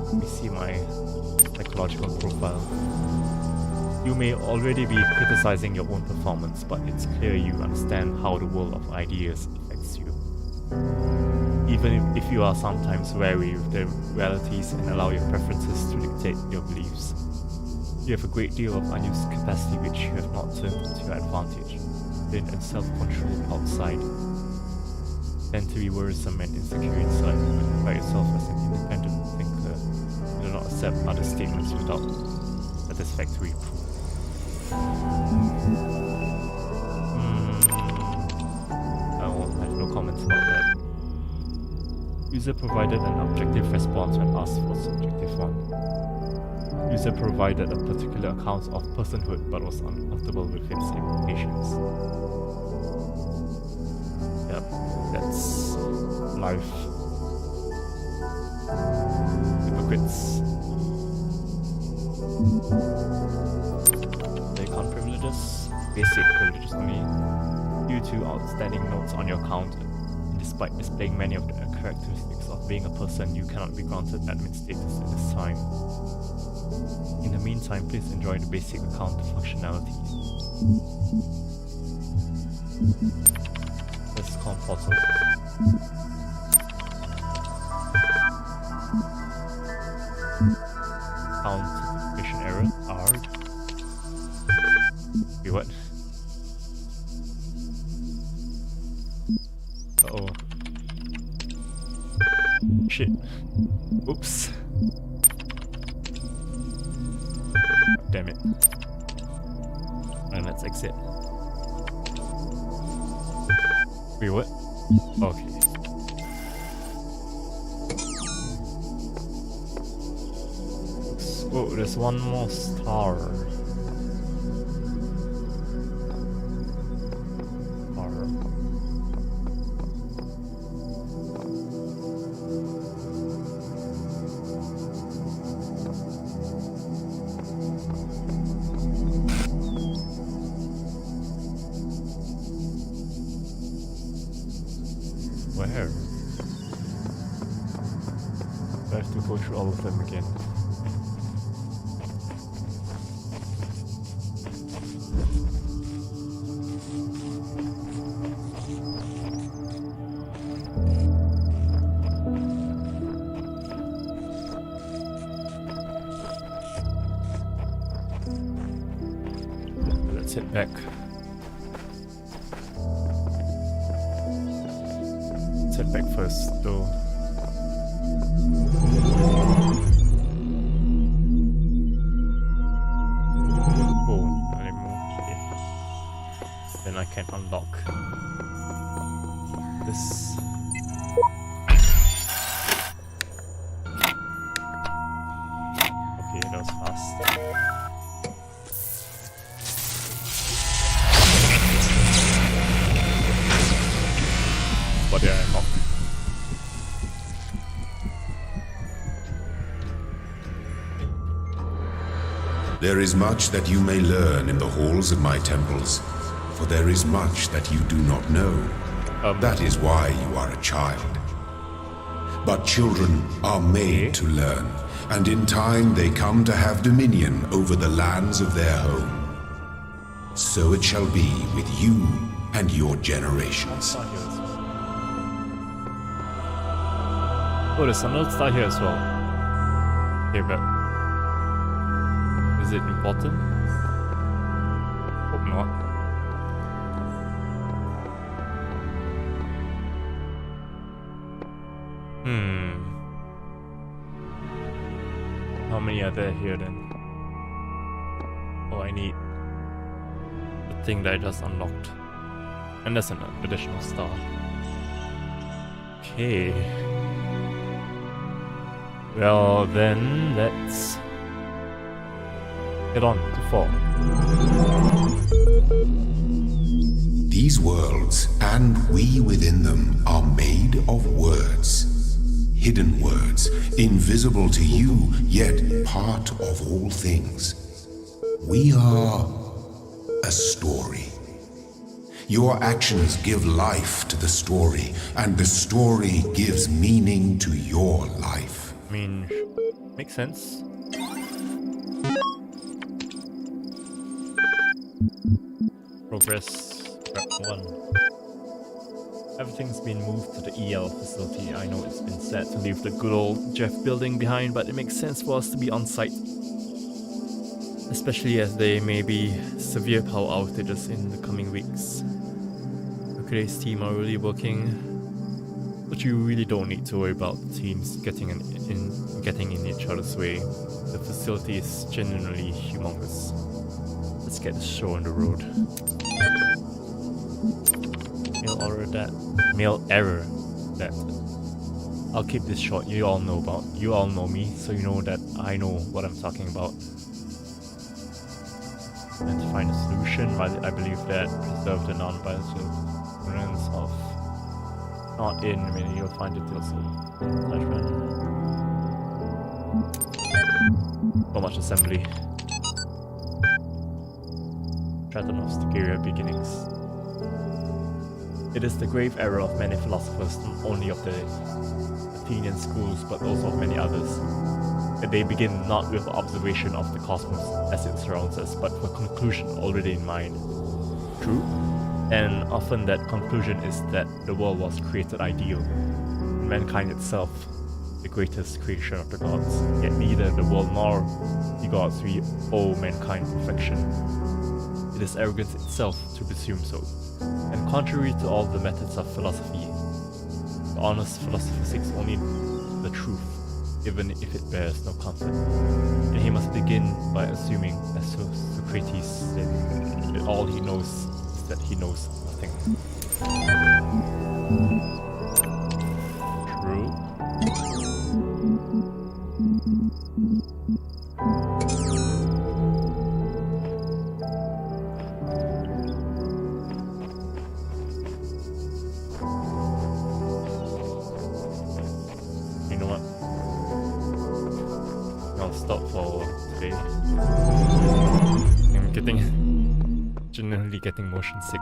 Let me see my psychological profile. You may already be criticizing your own performance, but it's clear you understand how the world of ideas affects you. Even if you are sometimes wary of the realities and allow your preferences to dictate your beliefs. You have a great deal of unused capacity which you have not turned to your advantage. And self-control outside tend to be worrisome and insecure inside. By yourself as an independent thinker, you do not accept other statements without satisfactory proof. I have no comments about that. User provided an objective response when asked for a subjective one. User provided a particular account of personhood but was uncomfortable with its implications. Yep, that's life. Hypocrites. Icon privileges, basic privileges only. Due to outstanding notes on your account, despite displaying many of the characteristics of being a person, you cannot be granted admin status at this time. In the meantime, please enjoy the basic account functionalities. This is called portal. Authentication error. R. Wait, what? Uh-oh. Shit. Oops. Damn it. And let's exit. Wait, what? Okay. Oh, there's one more star. Where? I have to go through all of them again. Let's head back. Let's head back first, though. can unlock this. Okay, that was fast. What did I unlock? There is much that you may learn in the halls of my temples, for there is much that you do not know. That is why you are a child. But children are made to learn, and in time they come to have dominion over the lands of their home. So it shall be with you and your generations. Star here as well. Oh, there's another star here as well. Okay, but is it important? Hope not. How many are there here then? Oh, I need the thing that I just unlocked. And there's an additional star. Okay. Well then, let's get on to 4. These worlds, and we within them, are made of words. Hidden words, invisible to you, yet part of all things. We are a story. Your actions give life to the story, and the story gives meaning to your life. I mean, makes sense. Progress, rep 1. Everything's been moved to the EL facility. I know it's been said to leave the good old Jeff building behind, but it makes sense for us to be on site. Especially as there may be severe power outages in the coming weeks. Today's team are really working, but you really don't need to worry about teams getting in each other's way. The facility is genuinely humongous. Let's get the show on the road. Mail error that. I'll keep this short. You all know me, so you know that I know what I'm talking about. And to find a solution, I believe that preserve the non-biological components of not in. I mean, you'll find details in attachment. So much assembly. Pattern of Stygia beginnings. It is the grave error of many philosophers, not only of the Athenian schools but also of many others, that they begin not with observation of the cosmos as it surrounds us, but with a conclusion already in mind. True, and often that conclusion is that the world was created ideal, and mankind itself the greatest creation of the gods, yet neither the world nor the gods we owe mankind perfection. It is arrogance itself to presume so. And contrary to all the methods of philosophy, the honest philosopher seeks only the truth, even if it bears no comfort. And he must begin by assuming, as Socrates said, that all he knows is that he knows nothing. True. Generally getting motion sick.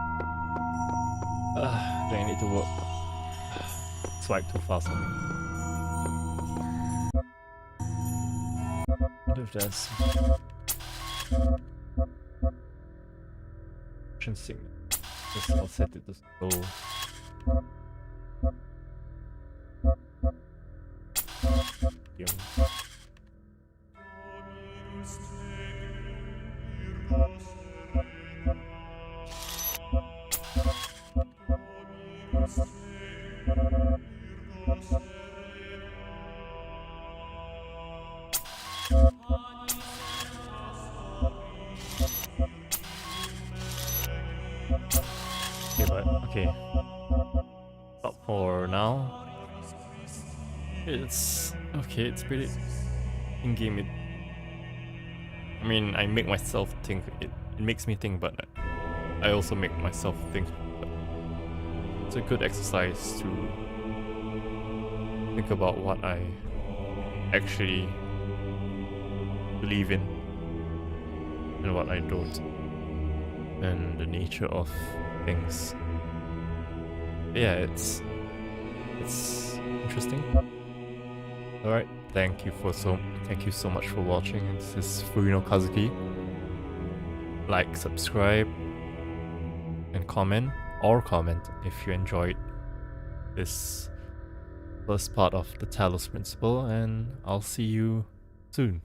Do I need to work? Swipe too fast on me. What if there's motion sickness? Just I'll set it to slow. Yeah. It's okay, it's pretty in-game. I mean, I make myself think, it makes me think, but I also make myself think. But it's a good exercise to think about what I actually believe in and what I don't, and the nature of things. Yeah, it's interesting. Alright, thank you so much for watching. This is Fuyuno Kazuki. Like, subscribe, and comment if you enjoyed this first part of the Talos principle, and I'll see you soon.